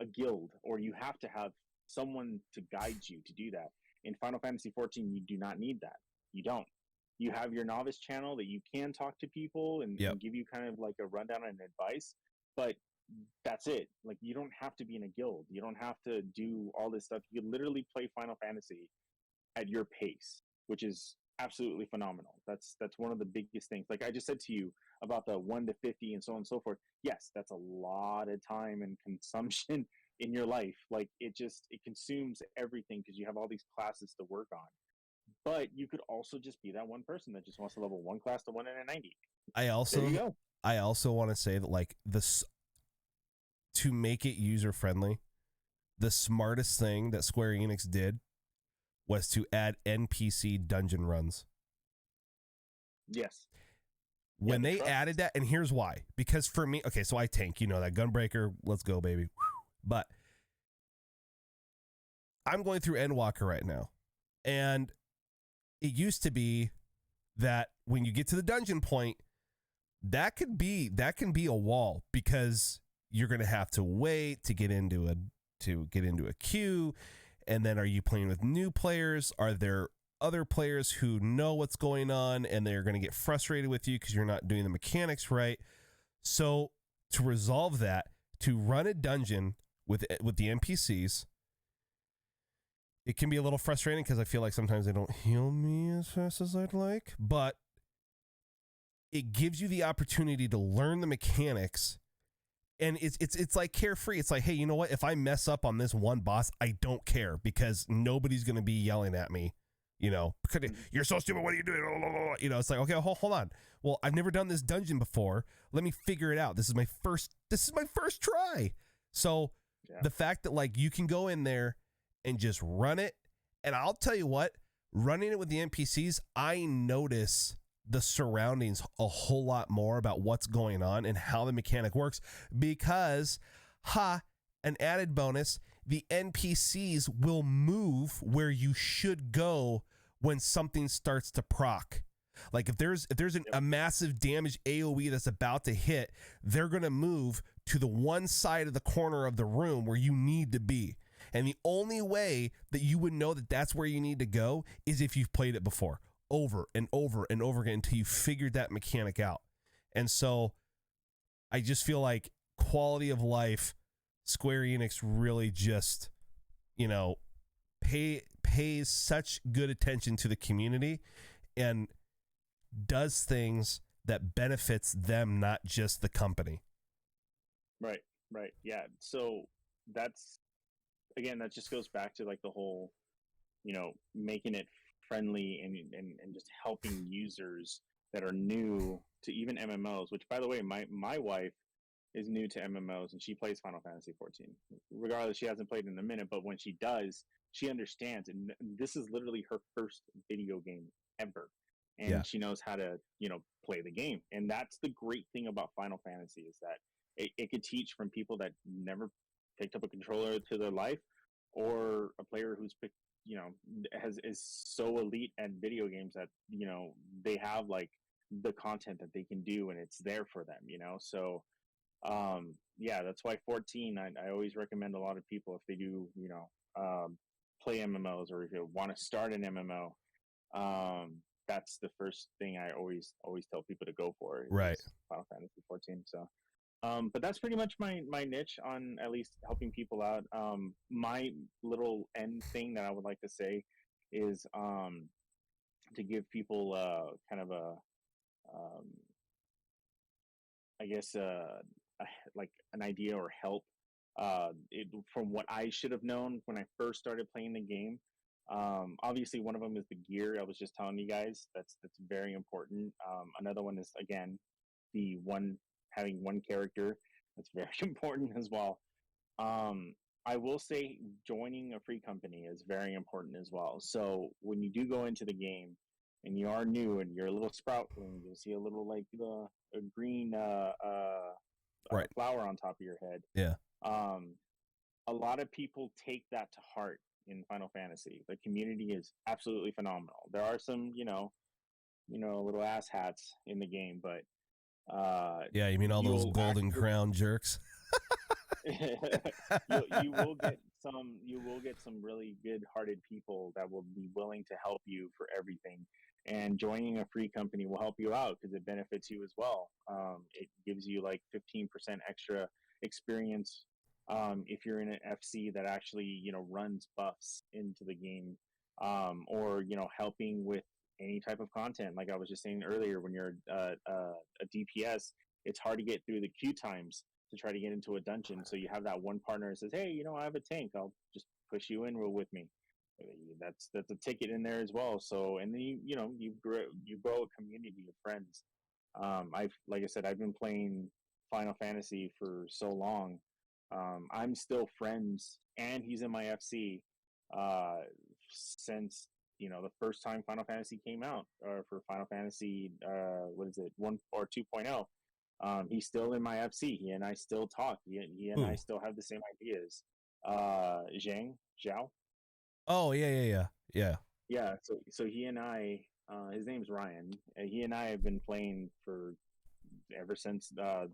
a guild, or you have to have someone to guide you to do that. In Final Fantasy 14, you do not need that. You don't. You have your novice channel that you can talk to people and give you kind of like a rundown and advice, but that's it. Like, you don't have to be in a guild. You don't have to do all this stuff. You can literally play Final Fantasy at your pace, which is absolutely phenomenal. That's one of the biggest things. Like I just said to you about the 1 to 50 and so on and so forth. Yes, that's a lot of time and consumption in your life. Like, it consumes everything, because you have all these classes to work on. But you could also just be that one person that just wants to level one class to 1 in a 90. I also want to say that, like, this, to make it user friendly, the smartest thing that Square Enix did was to add NPC dungeon runs. Yes. When they added that, and here's why. Because for me, okay, so I tank, you know, that Gunbreaker, let's go, baby. But I'm going through Endwalker right now. And it used to be that when you get to the dungeon point, that can be a wall, because you're going to have to wait to get into a queue. And then, are you playing with new players? Are there other players who know what's going on, and they're going to get frustrated with you because you're not doing the mechanics right? So to resolve that, to run a dungeon with the NPCs, it can be a little frustrating, because I feel like sometimes they don't heal me as fast as I'd like, but it gives you the opportunity to learn the mechanics. And it's like carefree. It's like, hey, you know what? If I mess up on this one boss, I don't care, because nobody's going to be yelling at me. You know, you're so stupid. What are you doing? You know, it's like, okay, hold on. Well, I've never done this dungeon before. Let me figure it out. This is my first try. So the fact that, like, you can go in there and just run it And I'll tell you what, running it with the NPCs, I notice the surroundings a whole lot more about what's going on and how the mechanic works because, an added bonus, the NPCs will move where you should go when something starts to proc. Like if there's a massive damage AoE that's about to hit, they're going to move to the one side of the corner of the room where you need to be. And the only way that you would know that that's where you need to go is if you've played it before, over and over and over again until you figured that mechanic out. And so I just feel like quality of life, Square Enix really just, pays such good attention to the community and does things that benefits them, not just the company. Right. Yeah. So that just goes back to like the whole, making it friendly and just helping users that are new to even MMOs, which by the way, my wife is new to MMOs and she plays Final Fantasy 14. Regardless, she hasn't played in a minute, but when she does, she understands. And this is literally her first video game ever. And she knows how to, play the game. And that's the great thing about Final Fantasy is that it could teach from people that never picked up a controller to their life, or a player who's picked, is so elite at video games that, they have like the content that they can do and it's there for them, So, that's why 14, I always recommend a lot of people if they do, play MMOs or if you want to start an MMO, that's the first thing I always tell people to go for. Right. Final Fantasy 14. So, but that's pretty much my niche on at least helping people out. My little end thing that I would like to say is to give people kind of a, I guess, like an idea or help from what I should have known when I first started playing the game. Obviously, one of them is the gear. I was just telling you guys that's very important. Another one is again having one character. That's very important as well. I will say joining a free company is very important as well. So when you do go into the game and you are new and you're a little sproutling, you'll see a little like a green flower on top of your head. Yeah. A lot of people take that to heart in Final Fantasy. The community is absolutely phenomenal. There are some, little asshats in the game, but you mean all those golden crown jerks? you will get some really good-hearted people that will be willing to help you for everything. And joining a free company will help you out because it benefits you as well. It gives you like 15% extra experience if you're in an FC that actually runs buffs into the game, or helping with any type of content. Like I was just saying earlier, when you're a DPS, it's hard to get through the queue times to try to get into a dungeon. So you have that one partner that says, "Hey, I have a tank. I'll just push you in, roll with me." That's a ticket in there as well. So and then you grow a community of friends. Like I said, I've been playing Final Fantasy for so long. I'm still friends, and he's in my FC since the first time Final Fantasy came out, or for Final Fantasy, what is it, 1 or 2.0. He's still in my FC. He and I still talk. He and I still have the same ideas. Zhao. Oh yeah. Yeah. So he and I, his name's Ryan. He and I have been playing for ever since the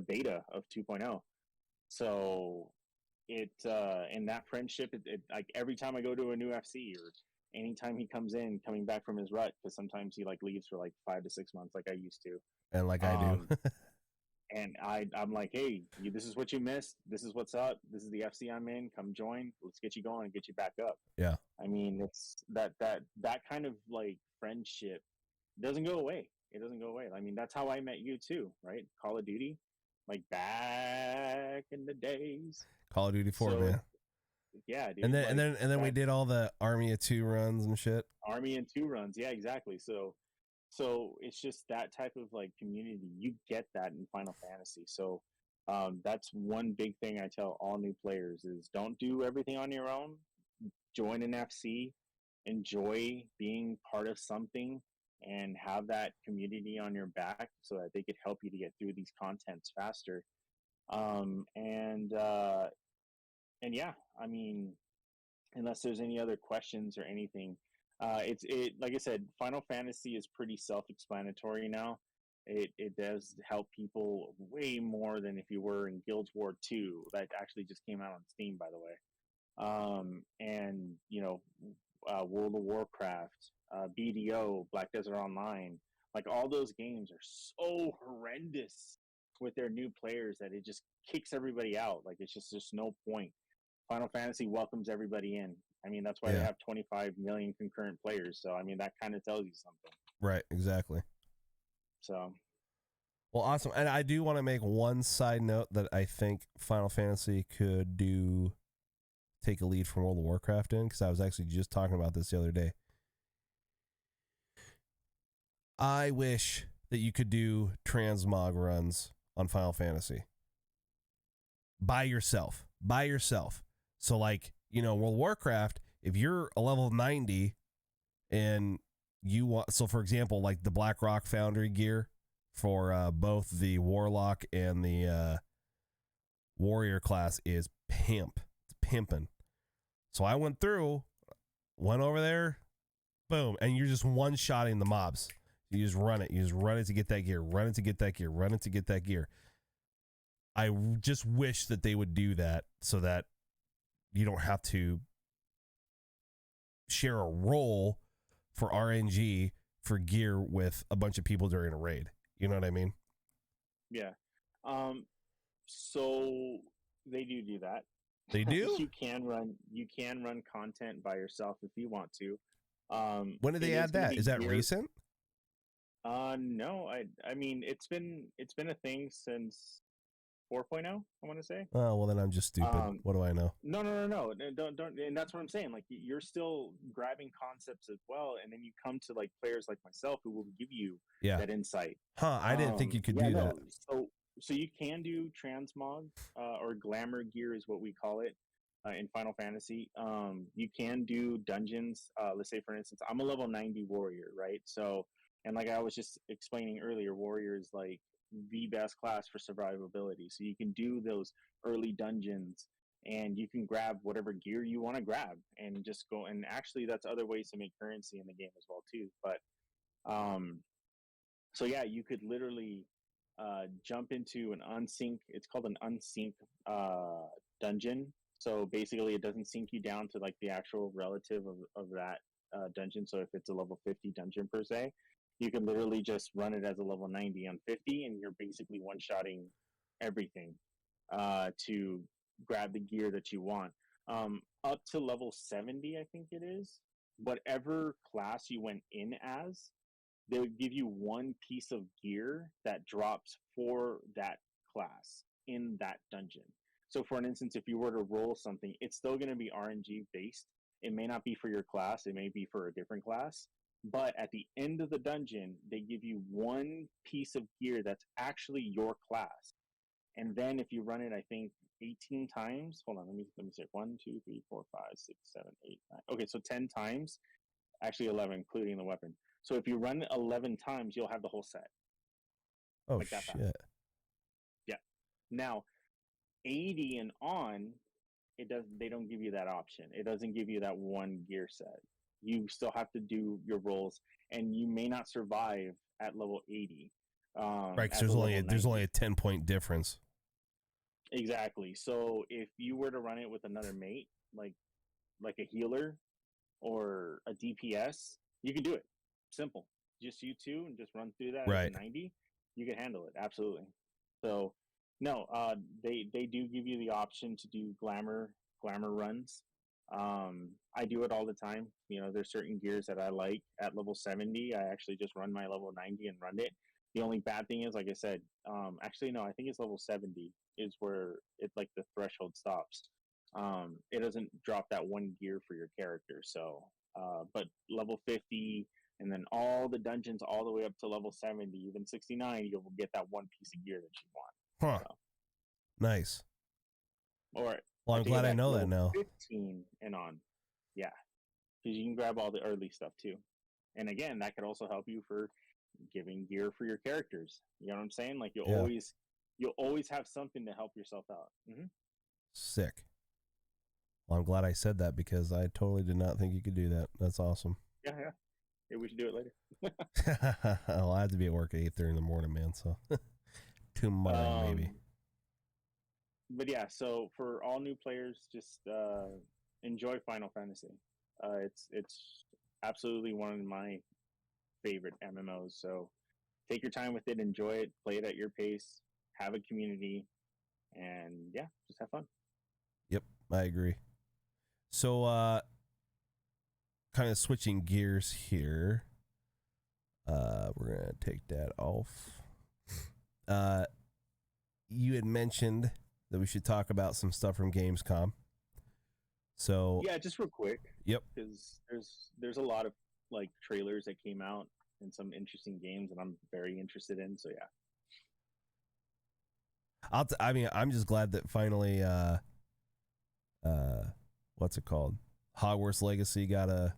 beta of 2.0. So it in that friendship, it like every time I go to a new FC or anytime he coming back from his rut, because sometimes he like leaves for like 5 to 6 months, like I used to, and like I do. And I'm like, hey, this is what you missed. This is what's up. This is the FC I'm in. Come join. Let's get you going and get you back up. Yeah. I mean, it's that kind of like friendship doesn't go away. It doesn't go away. I mean, that's how I met you too, right? Call of Duty, like back in the days. Call of Duty 4, man. Yeah, dude. And then we did all the Army of 2 runs and shit. Army and 2 runs. Yeah, exactly. So it's just that type of like community. You get that in Final Fantasy. So that's one big thing I tell all new players is don't do everything on your own. join an FC, enjoy being part of something, and have that community on your back so that they could help you to get through these contents faster. Um, and uh, and yeah, I mean, unless there's any other questions or anything, it like I said, Final Fantasy is pretty self-explanatory now. It does help people way more than if you were in Guild War 2 that actually just came out on Steam, by the way. And World of Warcraft, BDO, Black Desert Online, like all those games are so horrendous with their new players that it just kicks everybody out. Like it's just no point. Final Fantasy welcomes everybody in. I mean, that's why they Yeah. have 25 million concurrent players. So I mean, that kind of tells you something. Right. Exactly. So Well, awesome. And I do want to make one side note that I think Final Fantasy could take a lead from World of Warcraft in, because I was actually just talking about this the other day. I wish that you could do transmog runs on Final Fantasy by yourself. So like, World of Warcraft, if you're a level 90 and you want, so for example, like the Black Rock Foundry gear for both the Warlock and the Warrior class is pimp. It's pimping. So I went over there, boom, and you're just one-shotting the mobs. You just run it. You just run it to get that gear, run it to get that gear, run it to get that gear. I just wish that they would do that so that you don't have to share a role for RNG for gear with a bunch of people during a raid. You know what I mean? yeah. So they do that. They do? You can run content by yourself if you want to. When did they add that? Is that recent? No. I mean it's been a thing since 4.0, I want to say. Oh, well then I'm just stupid. What do I know? No. Don't. And that's what I'm saying. Like you're still grabbing concepts as well, and then you come to like players like myself who will give you that insight. Huh? I didn't think you could do that. So you can do transmog or glamour gear is what we call it in Final Fantasy. You can do dungeons. Let's say, for instance, I'm a level 90 warrior, right? So, and like I was just explaining earlier, warrior is like the best class for survivability. So you can do those early dungeons and you can grab whatever gear you want to grab and just go. And actually, that's other ways to make currency in the game as well too. But so yeah, you could literally jump into an unsync. It's called an unsync dungeon. So basically, it doesn't sync you down to like the actual relative of that dungeon. So if it's a level 50 dungeon per se, you can literally just run it as a level 90 on 50, and you're basically one-shotting everything to grab the gear that you want. Up to level 70, I think it is. Whatever class you went in as, they would give you one piece of gear that drops for that class in that dungeon. So for an instance, if you were to roll something, it's still going to be RNG based. It may not be for your class. It may be for a different class. But at the end of the dungeon, they give you one piece of gear that's actually your class. And then if you run it, I think 18 times. Hold on, let me say 1, 2, 3, 4, 5, 6, 7, 8, 9. Okay, so 10 times. Actually 11, including the weapon. So if you run it 11 times, you'll have the whole set. Oh, like that shit. fast. Yeah. Now, 80 and on, they don't give you that option. It doesn't give you that one gear set. You still have to do your rolls, and you may not survive at level 80. Right, because there's only a 10-point difference. Exactly. So if you were to run it with another mate, like a healer or a DPS, you can do it. Simple. Just you two and just run through that at 90. You can handle it. Absolutely. So no, they do give you the option to do glamour runs. I do it all the time. There's certain gears that I like at level 70. I actually just run my level 90 and run it. The only bad thing is, like I said, actually no, I think it's level 70 is where it like the threshold stops. It doesn't drop that one gear for your character. So, but level 50 and then all the dungeons all the way up to level 70, even 69, you'll get that one piece of gear that you want. Huh. So. Nice. All right. Well, I'm glad I know that now. 15 and on. Yeah, because you can grab all the early stuff too. And again, that could also help you for giving gear for your characters. You know what I'm saying? Like Yeah. you'll always have something to help yourself out. Sick. Well, I'm glad I said that because I totally did not think you could do that. That's awesome. Yeah, yeah. Maybe we should do it later. Well, I have to be at work at 8:30 in the morning, man. So tomorrow, maybe. But yeah, so for all new players, just enjoy Final Fantasy. It's absolutely one of my favorite MMOs. So take your time with it, enjoy it, play it at your pace, have a community, and yeah, just have fun. Yep, I agree. So, kind of switching gears here. We're gonna take that off. You had mentioned that we should talk about some stuff from Gamescom. So yeah, just real quick. Yep. Because there's a lot of like trailers that came out and some interesting games that I'm very interested in. So yeah. I mean, I'm just glad that finally, what's it called? Hogwarts Legacy got to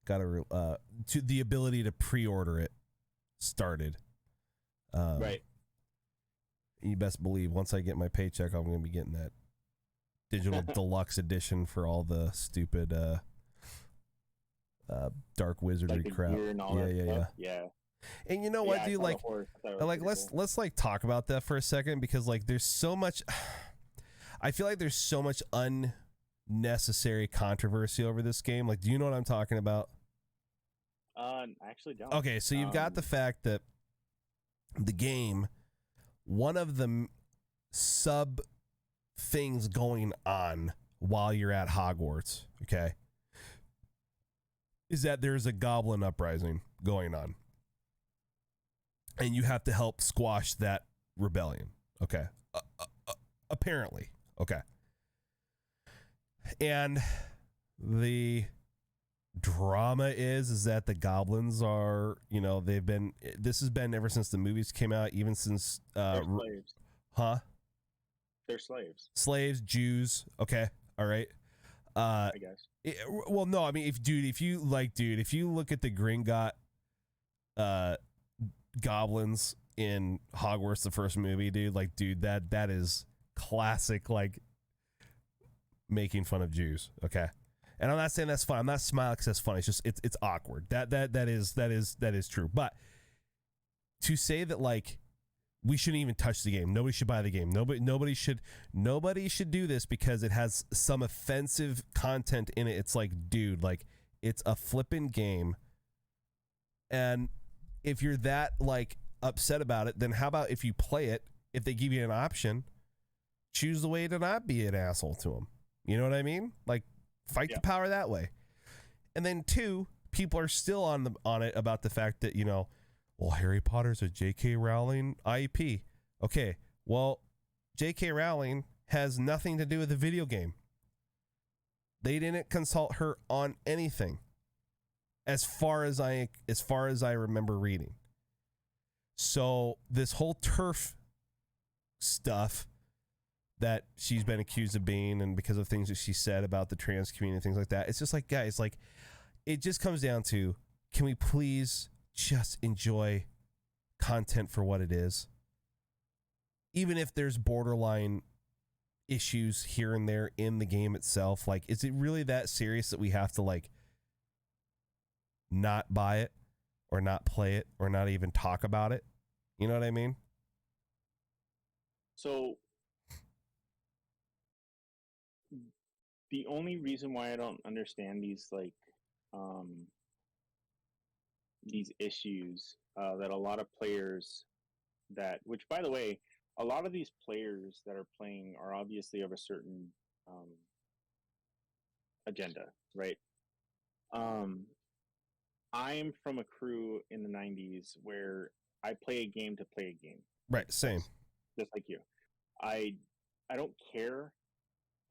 the ability to pre-order it started. Right. You best believe once I get my paycheck, I'm going to be getting that digital deluxe edition for all the stupid dark wizardry like crap. Yeah. And you know what, dude? Like let's like talk about that for a second, because like there's so much. I feel like there's so much unnecessary controversy over this game. Like, do you know what I'm talking about? I actually don't. Okay, so you've got the fact that the game, one of the sub things going on while you're at Hogwarts, okay, is that there's a goblin uprising going on. And you have to help squash that rebellion. Okay. Apparently. Okay. And the drama is that the goblins are, this has been ever since the movies came out, even since they're slaves. Huh? They're slaves. Slaves, Jews. Okay. All right. I guess. Well, no, I mean, if you look at the Gringotts goblins in Hogwarts, the first movie, dude, that is classic, like, making fun of Jews. Okay. And I'm not saying that's fun. I'm not smiling because that's funny. It's just it's awkward. That is true. But to say that, like, we shouldn't even touch the game, nobody should buy the game, nobody should do this because it has some offensive content in it. It's like, dude, like, it's a flippin' game. And if you're that, like, upset about it, then how about if you play it, if they give you an option, choose the way to not be an asshole to them. You know what I mean? Like, fight the power that way. And then two, people are still on it about the fact that, well, Harry Potter's a J.K. Rowling IP. Okay, well, J.K. Rowling has nothing to do with the video game. They didn't consult her on anything, as far as I remember reading. So this whole turf stuff that she's been accused of being, and because of things that she said about the trans community and things like that, it's just like, guys, like, it just comes down to, can we please just enjoy content for what it is? Even if there's borderline issues here and there in the game itself, like, is it really that serious that we have to, like, not buy it or not play it or not even talk about it? You know what I mean? So the only reason why I don't understand these, like, these issues that a lot of players which, by the way, a lot of these players that are playing are obviously of a certain agenda, right? I'm from a crew in the 90s where I play a game to play a game. Right, same. Just like you. I don't care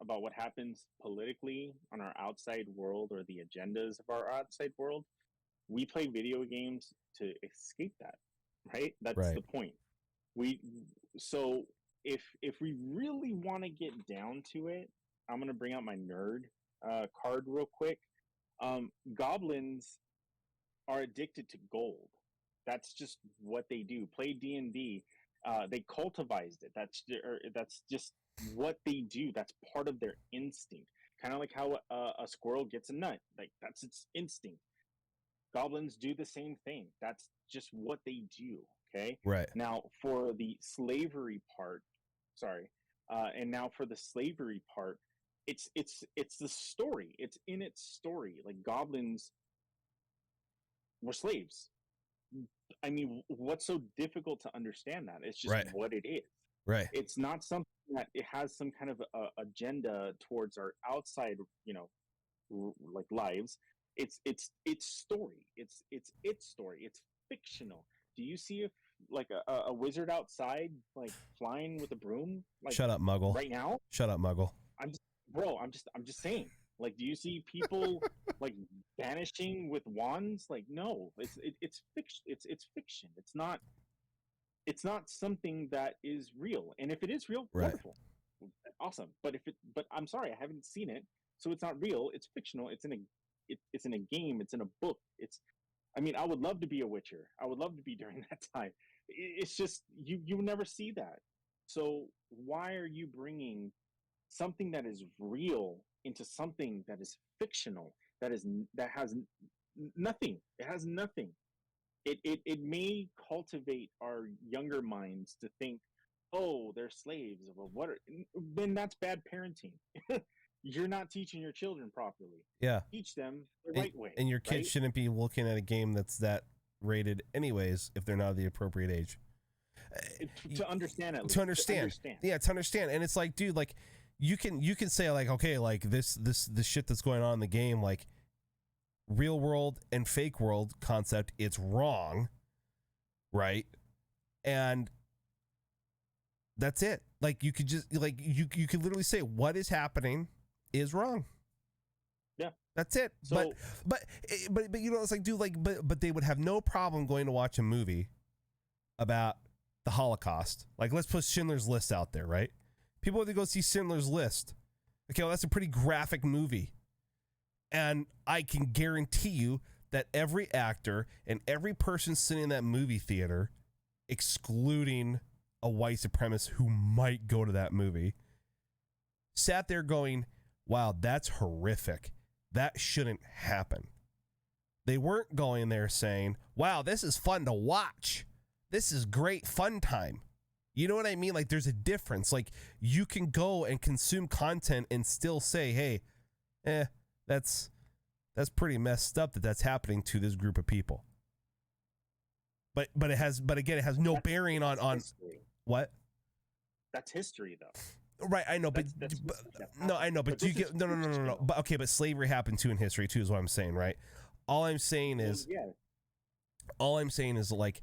about what happens politically on our outside world or the agendas of our outside world. We play video games to escape that, right? That's right. The point. If we really want to get down to it, I'm going to bring out my nerd card real quick. Goblins are addicted to gold. That's just what they do. Play D&D. They cultivized it. That's just what they do. That's part of their instinct. Kind of like how a squirrel gets a nut. Like that's its instinct. Goblins do the same thing. That's just what they do. Okay. Right. Now for the slavery part, sorry. And now for the slavery part, it's the story. It's in its story. Like goblins were slaves. I mean, what's so difficult to understand that? It's just Right. what it is. Right. It's not something that it has some kind of agenda towards our outside, like lives. It's story. It's story. It's fictional. Do you see if like a wizard outside like flying with a broom? Like, Shut up, Muggle. right now? Shut up, Muggle. I'm just saying. Like, do you see people like vanishing with wands? Like, no, it's fiction. It's fiction. It's not something that is real. And if it is real, Right. wonderful, awesome. But I'm sorry, I haven't seen it, so it's not real. It's fictional. It's in a game. It's in a book. I mean, I would love to be a Witcher. I would love to be during that time. It's just you will never see that. So why are you bringing something that is real into something that is fictional? That has nothing. It has nothing. It may cultivate our younger minds to think, oh, they're slaves. Well, then that's bad parenting. You're not teaching your children properly. Yeah. Teach them the right way. And your kids right? shouldn't be looking at a game that's that rated anyways if they're not the appropriate age. To understand it. To understand. Yeah, to understand. And it's like, dude, like you can say like, okay, like this shit that's going on in the game, like real world and fake world concept, it's wrong, right? And that's it. Like you could just like you could literally say what is happening is wrong. Yeah, that's it. So, but you know, it's like, dude, like but they would have no problem going to watch a movie about the Holocaust. Like, let's put Schindler's List out there, right? People would go see Schindler's List. Okay, well, that's a pretty graphic movie. And I can guarantee you that every actor and every person sitting in that movie theater, excluding a white supremacist who might go to that movie, sat there going, wow, that's horrific. That shouldn't happen. They weren't going there saying, wow, this is fun to watch. This is great fun time. You know what I mean? Like, there's a difference. Like, you can go and consume content and still say, hey, that's pretty messed up that's happening to this group of people. But it has no bearing on history. What? That's history, though. Right, I know, but I know, but you get no. But okay, but slavery happened too in history too, is what I'm saying, right? All I'm saying is like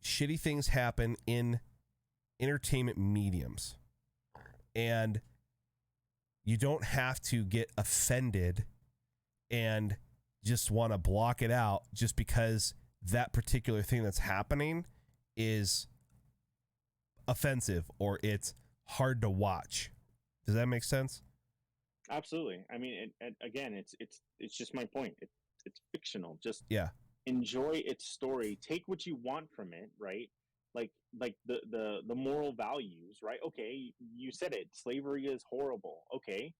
shitty things happen in entertainment mediums, and you don't have to get offended and just want to block it out just because that particular thing that's happening is offensive or it's hard to watch. Does that make sense? Absolutely. I mean, again, it's just my point. It's fictional. Just enjoy its story. Take what you want from it, right? Like the moral values, right? Okay, you said it. Slavery is horrible. Okay,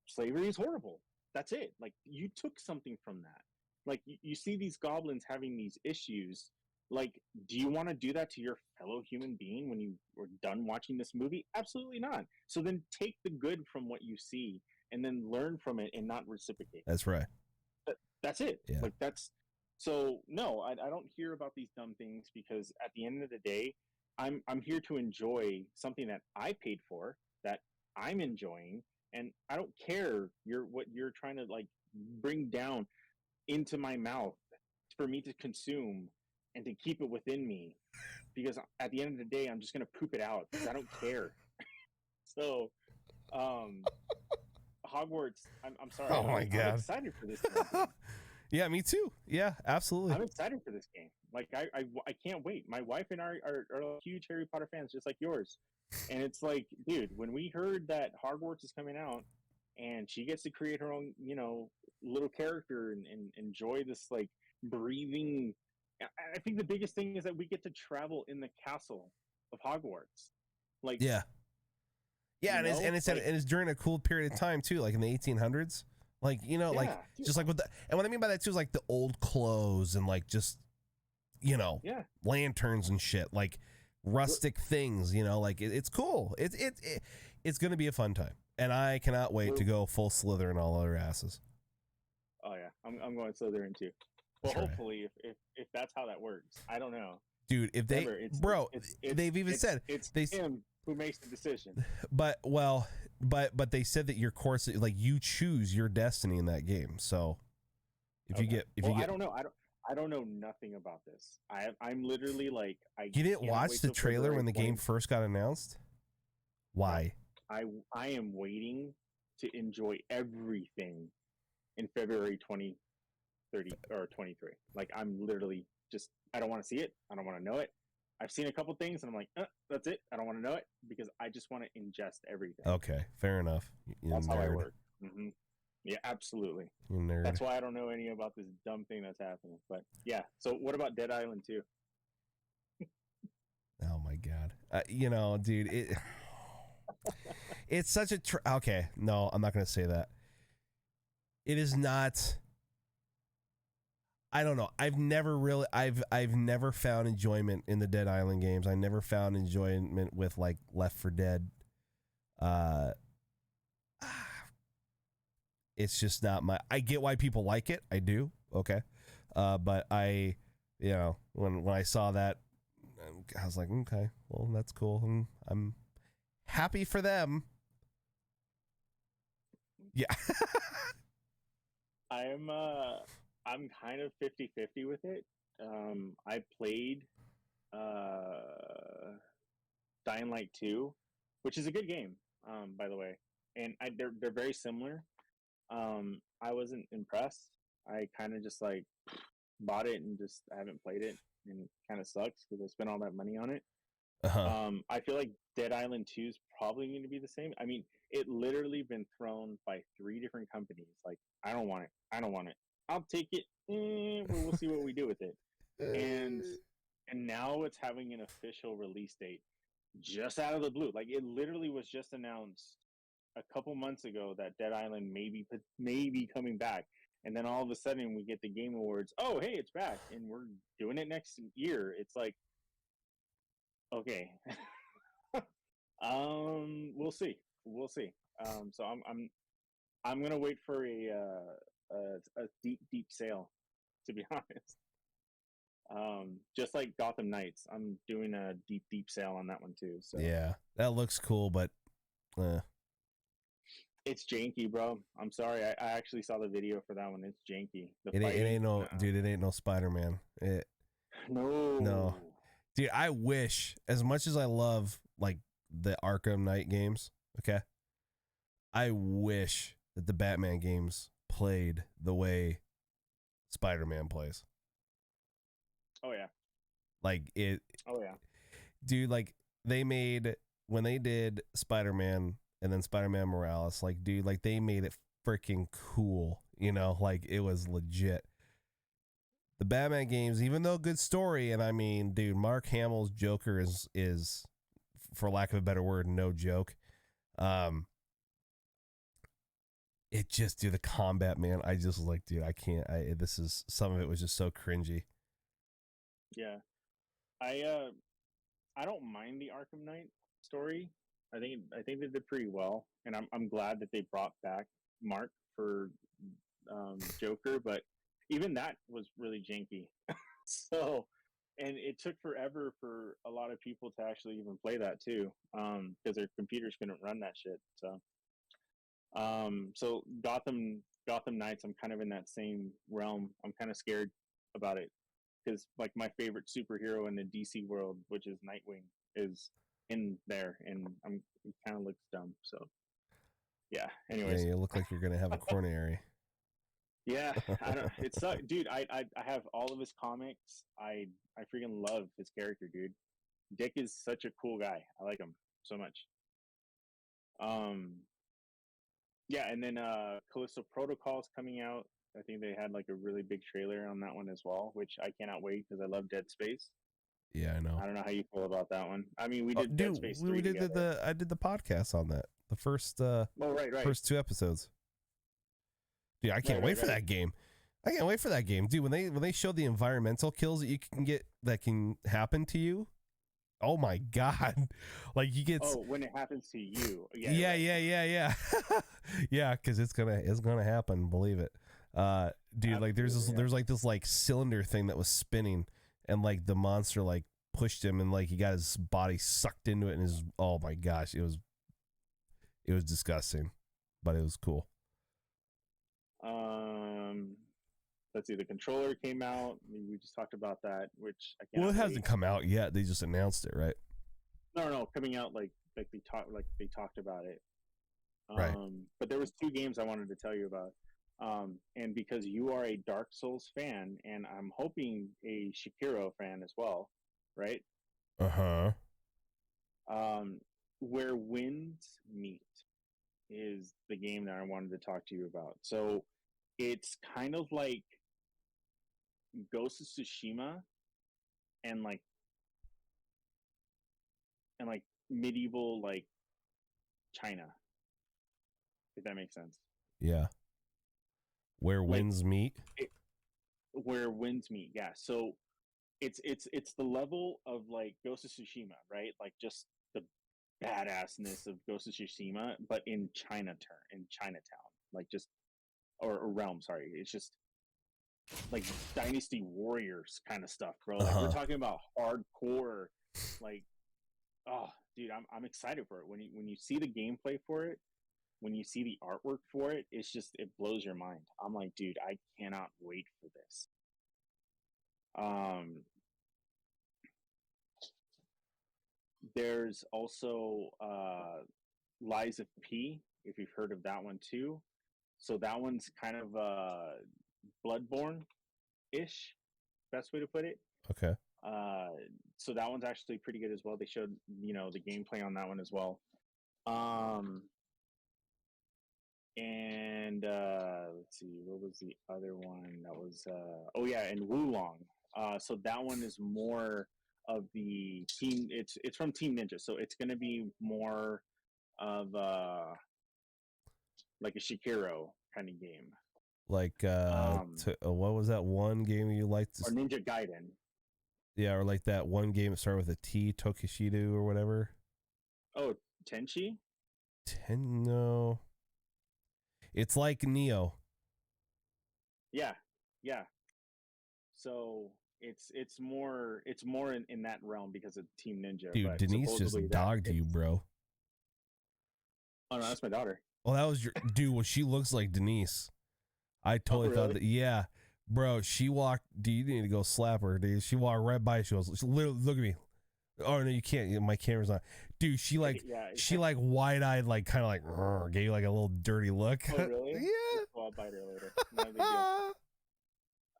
slavery is horrible. That's it. Like, you took something from that. Like, you see these goblins having these issues. Like, do you want to do that to your fellow human being when you were done watching this movie? Absolutely not. So then take the good from what you see and then learn from it and not reciprocate. That's right. That's it. Yeah. Like, so no, I don't hear about these dumb things, because at the end of the day, I'm here to enjoy something that I paid for, that I'm enjoying, and I don't care what you're trying to like bring down into my mouth for me to consume and to keep it within me, because at the end of the day, I'm just gonna poop it out because I don't care. So, Hogwarts. I'm sorry. Oh my God. I'm excited for this game. Yeah, me too. Yeah, absolutely. I'm excited for this game. Like, I can't wait. My wife and I are huge Harry Potter fans, just like yours. And it's like, dude, when we heard that Hogwarts is coming out, and she gets to create her own, little character and enjoy this like breathing. I think the biggest thing is that we get to travel in the castle of Hogwarts. Like, Yeah. Yeah, and it's during a cool period of time too, like in the 1800s. Like, like dude. just like and what I mean by that too is like the old clothes and like just lanterns and shit, like rustic things, like it's cool. It's going to be a fun time. And I cannot wait to go full Slytherin all their asses. Oh yeah, I'm going Slytherin too. Well, hopefully, if that's how that works, I don't know, dude. If they, they've even said it's him who makes the decision. But they said that your course, like you choose your destiny in that game. So if you get, I don't know, I don't know nothing about this. I'm literally like, you didn't watch the trailer when the game first got announced. Why? I am waiting to enjoy everything in February 2030 or 23. Like, I'm literally just, I don't want to see it. I don't want to know it. I've seen a couple things and I'm like, that's it. I don't want to know it because I just want to ingest everything. Okay, fair enough. That's how I work. Mm-hmm. Yeah, absolutely. You nerd. That's why I don't know any about this dumb thing that's happening. But yeah, so what about Dead Island 2? Oh my god. Dude, it's such a okay, no, I'm not going to say that. It is not. I don't know. I've never found enjoyment in the Dead Island games. I never found enjoyment with like Left 4 Dead. It's just not my. I get why people like it. I do. Okay. But I, when I saw that, I was like, okay, well, that's cool. And I'm happy for them. Yeah. I'm kind of 50-50 with it. I played Dying Light 2, which is a good game, by the way. And they're very similar. I wasn't impressed. I kind of just like bought it and just haven't played it, and it kind of sucks because I spent all that money on it. I feel like Dead Island 2 is probably going to be the same. I mean, it literally been thrown by 3 different companies. Like, I don't want it. I'll take it, but we'll see what we do with it. And now it's having an official release date just out of the blue. Like, it literally was just announced a couple months ago that Dead Island may be coming back. And then all of a sudden we get the Game Awards. Oh, hey, it's back, and we're doing it next year. It's like, okay. We'll see. So I'm gonna wait for a deep sale, to be honest. Just like Gotham Knights, I'm doing a deep sale on that one too. So yeah, that looks cool, but it's janky, bro. I'm sorry. I actually saw the video for that one. It's janky. It ain't no dude. It ain't no Spider-Man. No. Dude, I wish, as much as I love like the Arkham Knight games, okay, I wish that the Batman games played the way Spider-Man plays. Oh yeah. Like it. Oh yeah. Dude, like when they did Spider-Man and then Spider-Man Morales, like, dude, like they made it freaking cool, like it was legit. The Batman games, even though good story, and I mean, dude, Mark Hamill's Joker is, for lack of a better word, no joke. It just, dude, the combat, man, I just was like, dude, I can't. Some of it was just so cringy. Yeah, I don't mind the Arkham Knight story. I think they did pretty well, and I'm glad that they brought back Mark for Joker, but even that was really janky. So, and it took forever for a lot of people to actually even play that too, because their computers couldn't run that shit. So, so Gotham Knights, I'm kind of in that same realm. I'm kind of scared about it because like my favorite superhero in the DC world, which is Nightwing, is in there, and it kind of looks dumb. So, yeah. Anyways, yeah, you look like you're gonna have a coronary. Yeah, I don't. It sucks, dude. I have all of his comics. I freaking love his character, dude. Dick is such a cool guy. I like him so much. Yeah, and then Callisto Protocol's coming out. I think they had like a really big trailer on that one as well, which I cannot wait because I love Dead Space. Yeah, I know. I don't know how you feel about that one. I mean, we Oh, did Dead dude, Space we 3 did together. I did the podcast on that. The first right. first 2 episodes. Dude, I can't wait for that game. I can't wait for that game, dude. When they show the environmental kills that you can get that can happen to you. Oh my god! Like you get. Oh, when it happens to you. Yeah, right. yeah. Yeah, because it's gonna happen. Believe it. Dude, Absolutely, like there's like this like cylinder thing that was spinning, and like the monster like pushed him, and like he got his body sucked into it, and his oh my gosh, it was disgusting, but it was cool. Let's see. The controller came out. We just talked about that, which I Well, cannot it hasn't wait. come out yet. They just announced it, right? No, coming out like they talked about it. Right. But there was 2 games I wanted to tell you about. And because you are a Dark Souls fan, and I'm hoping a Sekiro fan as well, right? Uh-huh. Where Winds Meet is the game that I wanted to talk to you about. So it's kind of like Ghost of Tsushima and like medieval like China, if that makes sense. Yeah. Where winds meet. Where winds meet, yeah. So it's the level of like Ghost of Tsushima, right? Like just the badassness of Ghost of Tsushima, but in Chinatown, like just or realm. Sorry, it's just like Dynasty Warriors kind of stuff, bro. Like we're talking about hardcore, like, oh, dude, I'm excited for it. When you see the gameplay for it, when you see the artwork for it, it blows your mind. I'm like, dude, I cannot wait for this. There's also Lies of P, if you've heard of that one too. So that one's kind of Bloodborne-ish, best way to put it. Okay. So that one's actually pretty good as well. They showed, the gameplay on that one as well. And let's see, what was the other one that was? And Wulong. So that one is more of the team. It's from Team Ninja, so it's going to be more of like a Sekiro kind of game. Like what was that one game you liked? Or Ninja Gaiden. Yeah, or like that one game that started with a T, Tokishido or whatever. Oh, Tenchi? No. It's like Neo. Yeah. So it's more in that realm because of Team Ninja. Dude, but Denise just dogged you, bro. Oh no, that's my daughter. Oh, that was your dude. Well, she looks like Denise. I totally thought that. Yeah, bro. She walked. Dude, you need to go slap her, dude. She walked right by. She literally, look at me. Oh no, you can't. My camera's on. Dude, she like wide eyed, like kind of like gave you like a little dirty look. Oh really? Yeah. Well, I'll bite her later. No big deal.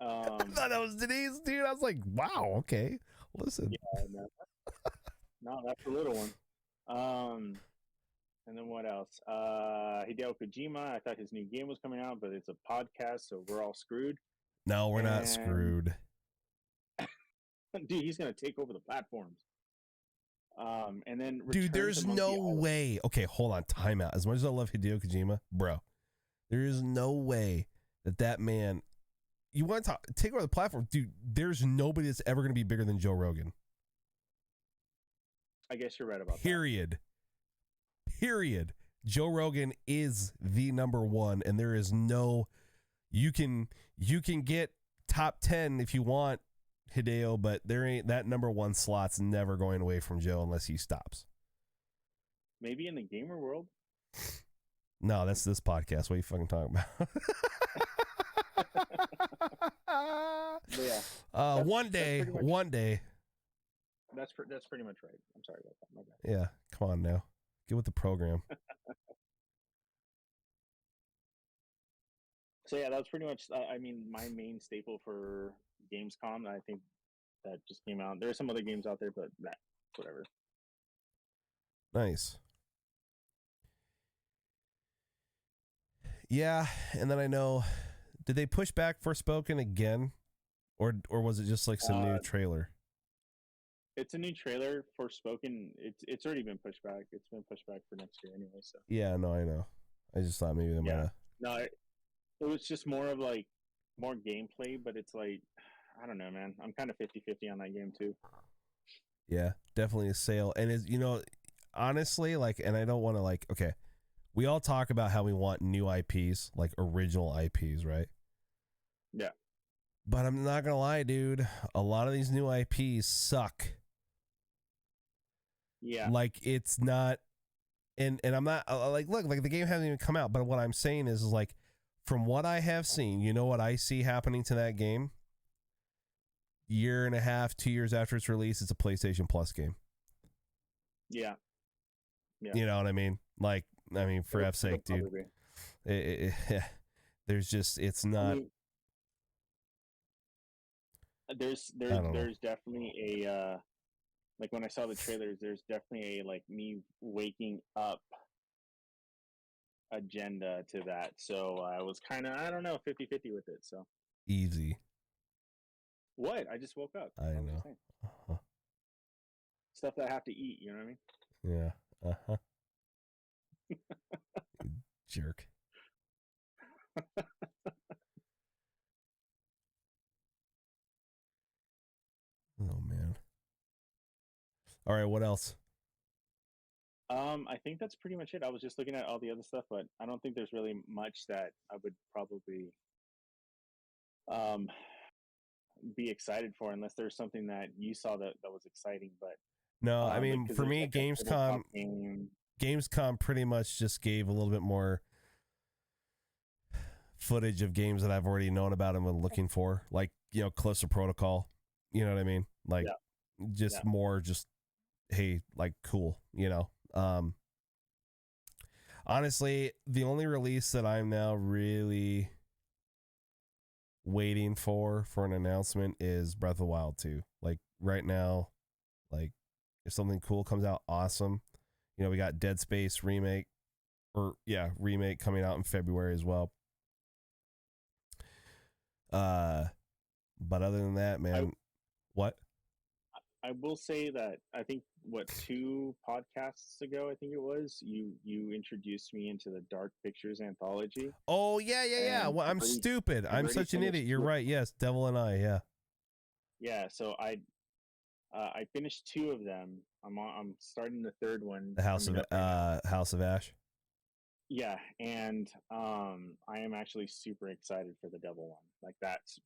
I thought that was Denise, dude. I was like, wow, okay. Listen. Yeah, no, that's a little one. And then what else? Hideo Kojima. I thought his new game was coming out, but it's a podcast, so we're all screwed. No, we're not screwed. Dude, he's gonna take over the platforms. And then dude, there's no way. Okay, hold on, time out. As much as I love Hideo Kojima, bro, there is no way that man. You want to take over the platform, dude? There's nobody that's ever going to be bigger than Joe Rogan. I guess you're right about that. Period. Joe Rogan is the number one, and there is no. You can get top 10 if you want, Hideo, but there ain't that number one slot's never going away from Joe unless he stops. Maybe in the gamer world. No, that's this podcast. What are you fucking talking about? Yeah. One day. That's pretty much right. I'm sorry about that. My bad. Yeah, come on now. Get with the program. So yeah, that's pretty much. I mean, my main staple for Gamescom. I think that just came out. There are some other games out there, but whatever. Nice. Yeah, and then I know, did they push back Forspoken again, or was it just like some new trailer? It's a new trailer. Forspoken. It's already been pushed back. It's been pushed back for next year anyway. So Yeah, no, I know. I just thought maybe they might have. No, it was just more of like more gameplay, but it's like I don't know, man. I'm kind of 50-50 on that game too. Yeah, definitely a sale, and is honestly like, and I don't want to like. Okay, we all talk about how we want new IPs, like original IPs, right? Yeah. But I'm not gonna lie, dude. A lot of these new IPs suck. Yeah. Like it's not, and I'm not like, look, like the game hasn't even come out. But what I'm saying is like, from what I have seen, you know what I see happening to that game? Year and a half, 2 years after its release, it's a PlayStation Plus game. Yeah. Yeah. You know what I mean? Like, I mean, for F's sake, dude. There's just, it's not. I mean, there's definitely a like when I saw the trailers, there's definitely a like me waking up agenda to that. So I was kind of, I don't know, 50-50 with it. So easy. What? I just woke up. I know. Stuff that I have to eat, you know what I mean? Yeah. Jerk. Oh man. All right, what else? I think that's pretty much it. I was just looking at all the other stuff, but I don't think there's really much that I would probably be excited for unless there's something that you saw that was exciting. But no, I mean, for me, like Gamescom pretty much just gave a little bit more footage of games that I've already known about and been looking for, like, you know, Callisto Protocol. You know what I mean? Like, more just, hey, like, cool, you know? Honestly, the only release that I'm now really waiting for an announcement is Breath of the Wild 2. Like, right now, like, if something cool comes out, awesome. You know, we got Dead Space remake coming out in February as well. But other than that, man, what? I will say that I think 2 podcasts ago, I think it was, you introduced me into the Dark Pictures anthology. Oh yeah. Well, I'm stupid. I'm such an idiot. You're right. Yes, Devil and I. Yeah. Yeah. So I finished 2 of them. I'm starting the 3rd one. The House of Ash. Yeah, and I am actually super excited for the Devil one. Like that's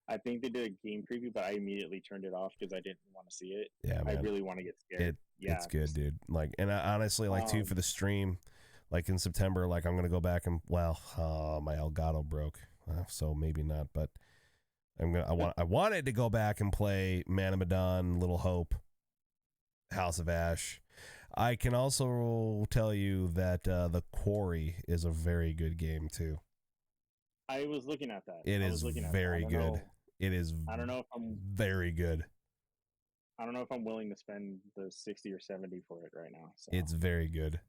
I think they did a game preview, but I immediately turned it off because I didn't want to see it. Yeah, man. I really want to get scared. It's good, dude. Like, and I honestly, like, too, for the stream, like in September, like I'm gonna go back and my Elgato broke, so maybe not. But I wanted to go back and play Man of Medan, Little Hope, House of Ash. I can also tell you that The Quarry is a very good game too. I was looking at that. It is very good. It is. I don't know if I'm very good. I don't know if I'm willing to spend the 60 or 70 for it right now. So. It's very good.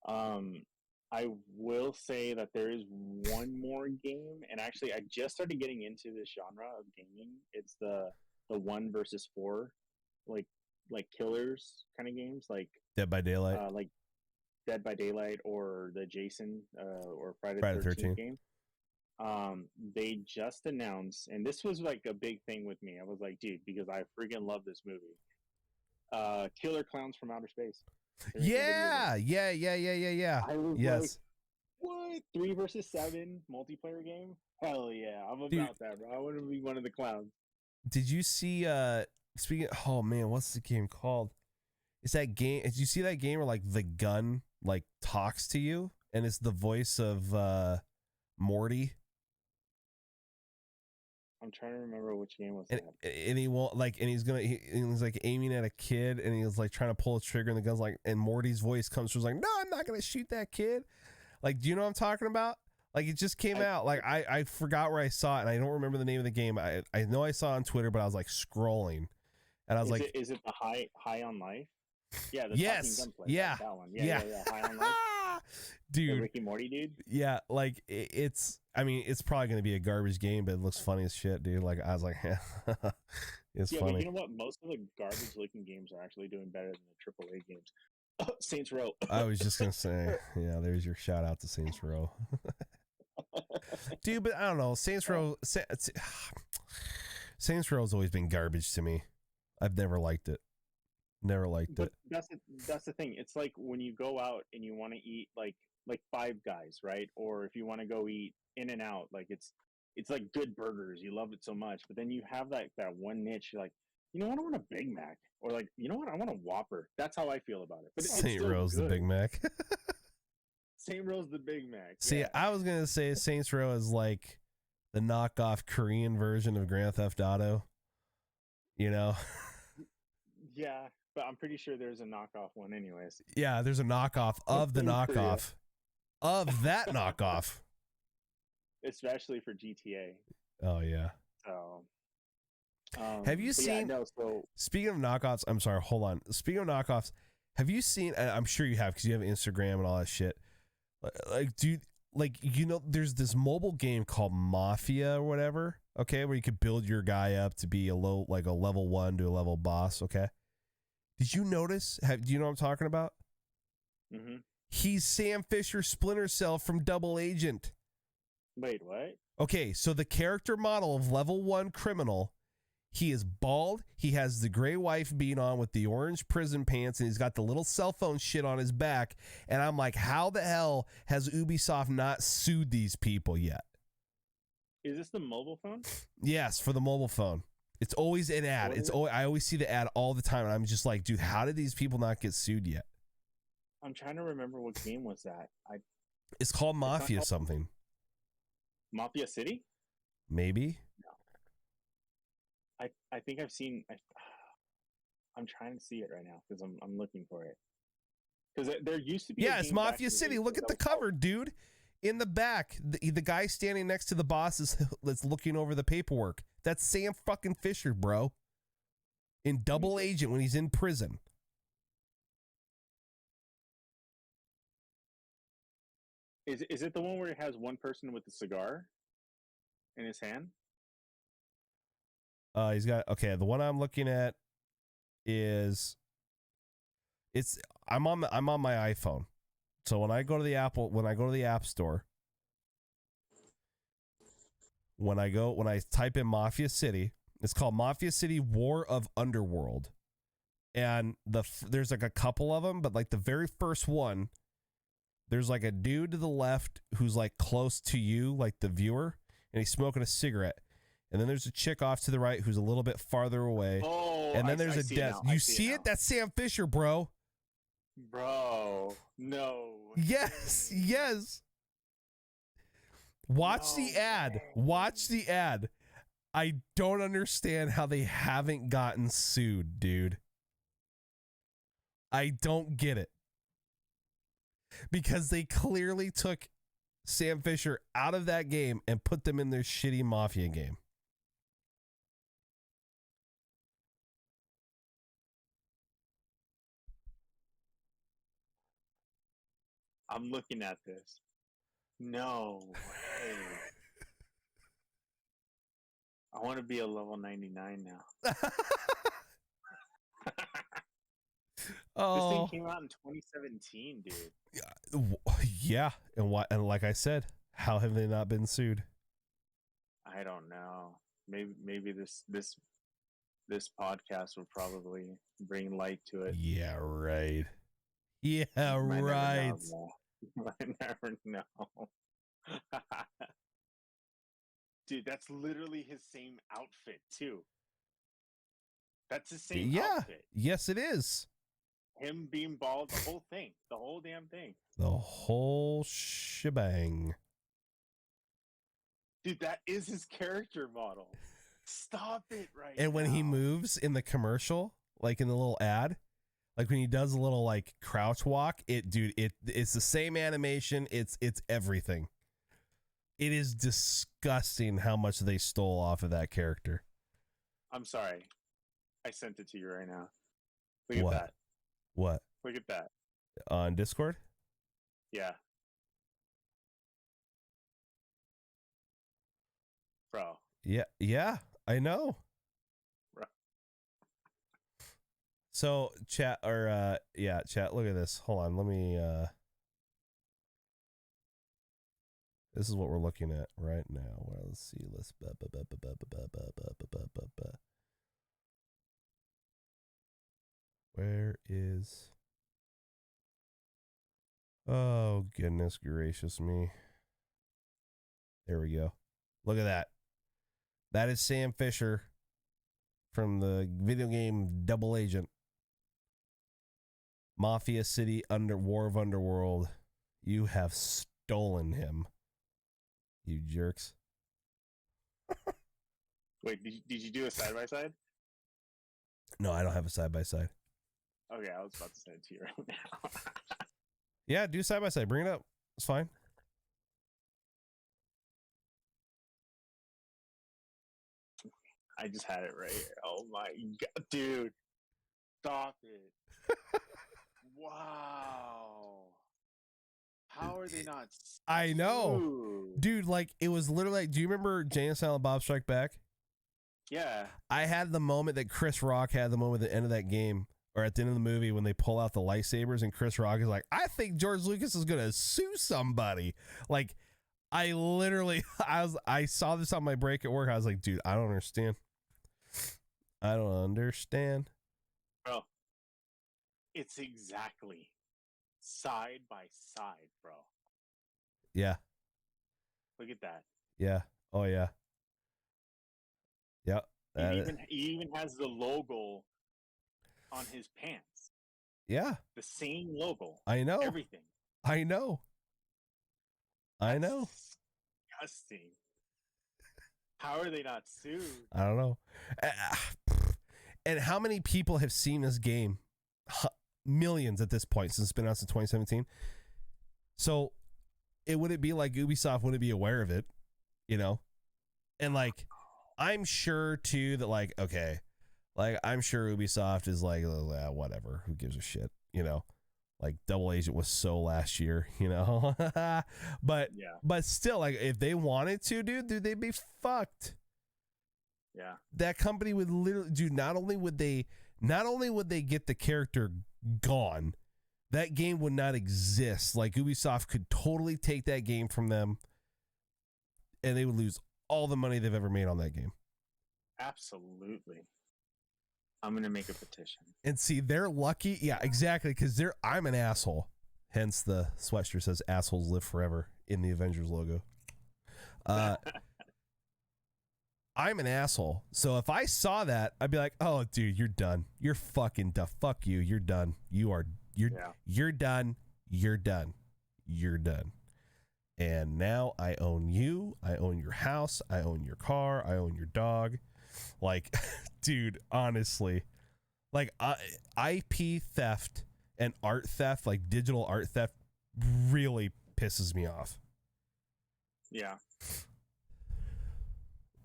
I will say that there is one more game, and actually, I just started getting into this genre of gaming. It's the 1 versus 4, like killers kind of games, like Dead by Daylight, like Dead by Daylight, or the Jason or Friday the 13th game. They just announced, and this was like a big thing with me. I was like, dude, because I freaking love this movie. Killer Clowns from Outer Space. Yeah. I was like, what? 3 versus 7 multiplayer game? Hell yeah, I'm about that, bro. I want to be one of the clowns. Did you see? Speaking. Oh man, what's the game called? It's that game. Did you see that game where like the gun like talks to you and it's the voice of Morty? I'm trying to remember which game was that. And he won't like, and he's like aiming at a kid, and he was like trying to pull a trigger, and the gun's like, and Morty's voice comes through, like, no, I'm not gonna shoot that kid. Like, do you know what I'm talking about? Like, it just came out. Like, I forgot where I saw it, and I don't remember the name of the game. I know I saw it on Twitter, but I was like scrolling, and I was like, is it the High on Life? Yeah. Yes. Talking gunplay, that one. Yeah. High on Life. The dude. Ricky Morty dude. Yeah, like it's. I mean, it's probably gonna be a garbage game, but it looks funny as shit, dude. Like I was like, it's Yeah, funny. but you know what? Most of the garbage-looking games are actually doing better than the AAA games. Saints Row. I was just gonna say, yeah. There's your shout out to Saints Row, dude. But I don't know, Saints Row. Saints Row has always been garbage to me. I've never liked it. Never liked But it. that's the thing. It's like when you go out and you want to eat like Five Guys, right? Or if you want to go eat In and Out, like it's like good burgers. You love it so much, but then you have that one niche. You're like, you know what? I want a Big Mac, or like, you know what? I want a Whopper. That's how I feel about it. But Saint Row's the Big Mac. Saint Row's the Big Mac. See, yeah. I was gonna say Saints Row is like the knockoff Korean version of Grand Theft Auto. You know? Yeah, but I'm pretty sure there's a knockoff one, anyways. Yeah, there's a knockoff of the knockoff of that knockoff. Especially for GTA. Oh yeah. So, have you seen? Yeah, no, so speaking of knockoffs, I'm sorry. Hold on. Speaking of knockoffs, have you seen? I'm sure you have because you have Instagram and all that shit. Like, dude, like there's this mobile game called Mafia or whatever. Okay, where you could build your guy up to be a level 1 to a level boss. Okay. Did you notice? Do you know what I'm talking about? Mm-hmm. He's Sam Fisher Splinter Cell from Double Agent. Wait, what? Okay, so the character model of level 1 criminal, he is bald, he has the gray wife beat on with the orange prison pants, and he's got the little cell phone shit on his back, and I'm like, how the hell has Ubisoft not sued these people yet? Is this the mobile phone? Yes, for the mobile phone. It's always an ad. I always see the ad all the time, and I'm just like, dude, how did these people not get sued yet? I'm trying to remember what game was that. It's called Mafia something. Mafia City? Maybe. No. I think I've seen. I'm trying to see it right now because I'm looking for it. Because there used to be. Yeah, it's Mafia City. Look at the cover, dude. In the back, the guy standing next to the boss that's looking over the paperwork. That's Sam fucking Fisher, bro. In Double Agent when he's in prison. Is it the one where it has one person with a cigar in his hand? He's got the one I'm looking at is I'm on my iPhone. So when I go to the App Store, when I type in Mafia City, it's called Mafia City War of Underworld. And there's like a couple of them, but like the very first one, there's like a dude to the left who's like close to you, like the viewer, and he's smoking a cigarette. And then there's a chick off to the right who's a little bit farther away. Oh, and then there's a desk. You see it? That's Sam Fisher, bro. Bro, no. Yes, yes. Watch the ad. Watch the ad. I don't understand how they haven't gotten sued, dude. I don't get it. Because they clearly took Sam Fisher out of that game and put them in their shitty Mafia game. I'm looking at this. No way. I want to be a level 99 now. Oh, this thing came out in 2017, dude. Yeah, and like I said, how have they not been sued? I don't know. Maybe this podcast will probably bring light to it. Yeah, right. Yeah, right. I never know. Dude, that's literally his same outfit too. That's the same outfit. Yes, it is. Him being bald, the whole thing. The whole damn thing. The whole shebang. Dude, that is his character model. Stop it right now. And when he moves in the commercial, like in the little ad, like when he does a little like crouch walk, it's the same animation. It's everything. It is disgusting how much they stole off of that character. I'm sorry. I sent it to you right now. Look at that. What? Look at that. On Discord? Yeah, bro. Yeah, I know. Bro. So chat chat, look at this. Hold on, let me this is what we're looking at right now. Well, let's see. Let's where is oh goodness gracious me. There we go. Look at that. That is Sam Fisher from the video game Double Agent. Mafia City War of Underworld. You have stolen him. You jerks. Wait, did you do a side by side? No, I don't have a side by side. Okay, I was about to send it to you right now. Yeah, do side by side. Bring it up. It's fine. I just had it right here. Oh my god, dude! Stop it! Wow. How are they not? I know, Ooh. dude. Like it was literally. Like, do you remember Jay and Silent Bob Strike Back? Yeah. I had the moment that Chris Rock had the moment at the end of that game, or at the end of the movie when they pull out the lightsabers, and Chris Rock is like, "I think George Lucas is gonna sue somebody." Like, I literally, I saw this on my break at work. I was like, "Dude, I don't understand. I don't understand." Bro, it's exactly side by side, bro. Yeah. Look at that. Yeah. Oh yeah. Yeah. He even has the logo on his pants. Yeah. The same logo. I know. Everything. I know. I know. Disgusting. How are they not sued? I don't know. And how many people have seen this game? Millions at this point, since it's been out since 2017. So would it be like Ubisoft wouldn't be aware of it, you know? And like, I'm sure too that like, okay, like I'm sure Ubisoft is like, whatever, who gives a shit, you know? Like Double Agent was so last year, you know? But yeah. But still, like if they wanted to, dude, they'd be fucked. Yeah. That company would literally, dude, not only would they get the character gone, that game would not exist. Like Ubisoft could totally take that game from them and they would lose all the money they've ever made on that game. Absolutely. I'm going to make a petition. And see, they're lucky. Yeah, exactly. Because I'm an asshole. Hence the sweatshirt says assholes live forever in the Avengers logo. I'm an asshole. So if I saw that, I'd be like, "Oh, dude, you're done. You're fucking done. Fuck you. You're done. You're done. You're done. You're done." And now I own you. I own your house. I own your car. I own your dog. Like, dude, honestly, like IP theft and art theft, like digital art theft, really pisses me off. Yeah.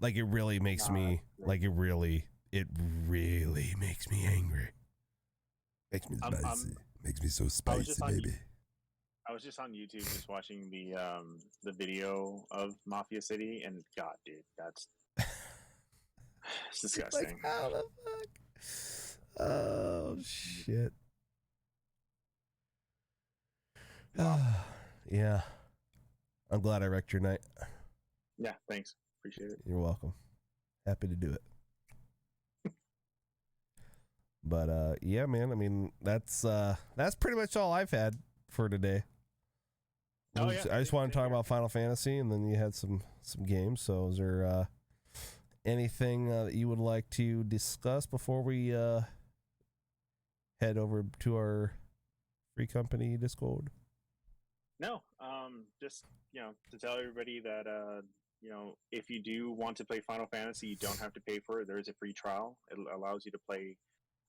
Like it really makes me like it really makes me angry. Makes me spicy. Makes me so spicy, baby. I was just on YouTube just watching the video of Mafia City, and God, dude, that's it's disgusting. Like, how the fuck? Oh shit. Yeah. I'm glad I wrecked your night. Yeah, thanks. Appreciate it. You're welcome. Happy to do it. But yeah, man, I mean that's pretty much all I've had for today. Oh, yeah. I just want to talk about Final Fantasy, and then you had some games. So is there anything that you would like to discuss before we head over to our free company Discord? No, just to tell everybody that if you do want to play Final Fantasy, you don't have to pay for it. There is a free trial. It allows you to play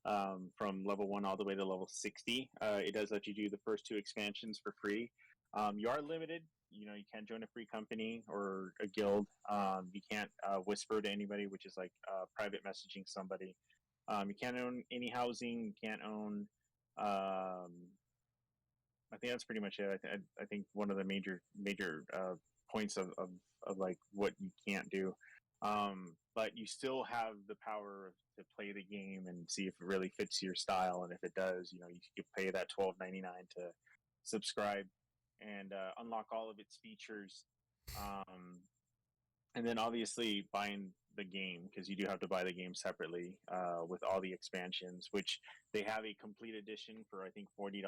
from level 1 all the way to level 60. It does let you do the first 2 expansions for free. You are limited. You can't join a free company or a guild. You can't whisper to anybody, which is like private messaging somebody. You can't own any housing. You can't own. I think that's pretty much it. I think one of the major points of like what you can't do, but you still have the power to play the game and see if it really fits your style, and if it does, you can pay that $12.99 to subscribe and unlock all of its features, and then obviously buying the game, because you do have to buy the game separately with all the expansions, which they have a complete edition for I think $40.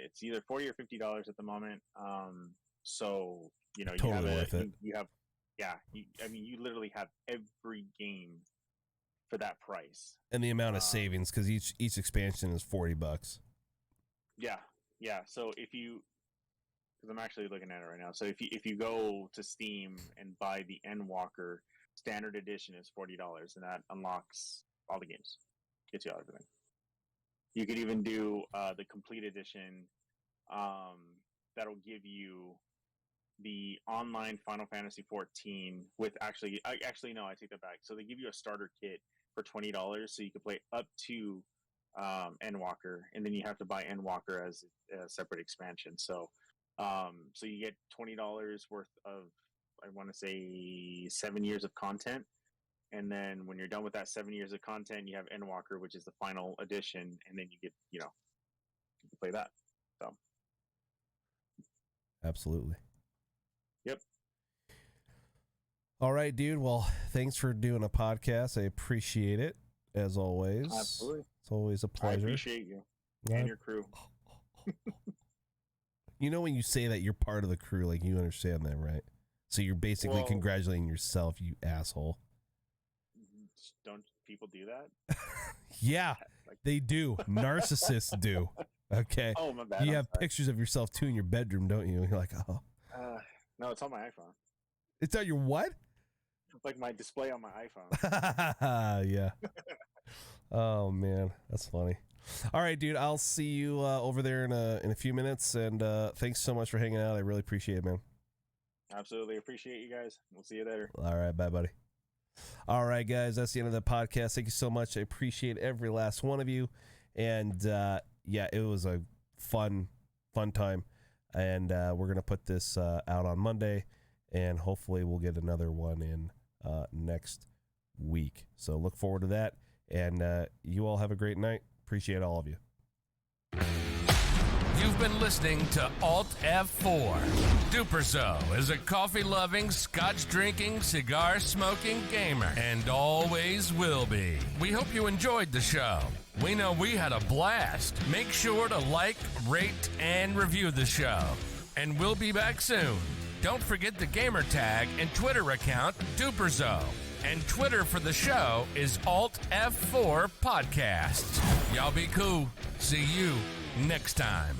It's either $40 or $50 at the moment. So Totally worth it. You literally have every game for that price, and the amount of savings, because each expansion is $40. Yeah. So because I'm actually looking at it right now. So if you go to Steam and buy the Endwalker standard edition, is $40, and that unlocks all the games, gets you all everything. You could even do the complete edition. That'll give you the online Final Fantasy 14 with no, I take that back. So they give you a starter kit for $20, so you can play up to Endwalker, and then you have to buy Endwalker as a separate expansion. So you get $20 worth of, I want to say, 7 years of content. And then when you're done with that 7 years of content, you have Endwalker, which is the final edition, and then you get, you can play that. So, absolutely. Yep. All right, dude. Well, thanks for doing a podcast. I appreciate it, as always. Absolutely. It's always a pleasure. I appreciate you and your crew. When you say that you're part of the crew, like, you understand that, right? So you're basically congratulating yourself, you asshole. Don't people do that? Yeah, they do. Narcissists do. Okay. Oh, my bad. You have pictures of yourself too in your bedroom, don't you? You're like, oh. No, it's on my iPhone. It's on your what? Like my display on my iPhone. Yeah. Oh man, that's funny. All right, dude. I'll see you over there in a few minutes, and thanks so much for hanging out. I really appreciate it, man. Absolutely appreciate you guys. We'll see you later. All right, bye, buddy. All right, guys, that's the end of the podcast. Thank you so much. I appreciate every last one of you. And yeah, it was a fun time. And we're going to put this out on Monday, and hopefully we'll get another one in next week. So look forward to that. And you all have a great night. Appreciate all of you. You've been listening to Alt F4. DuperZo is a coffee-loving, scotch-drinking, cigar-smoking gamer, and always will be. We hope you enjoyed the show. We know we had a blast. Make sure to like, rate, and review the show. And we'll be back soon. Don't forget the gamer tag and Twitter account, DuperZo. And Twitter for the show is Alt F4 Podcasts. Y'all be cool. See you next time.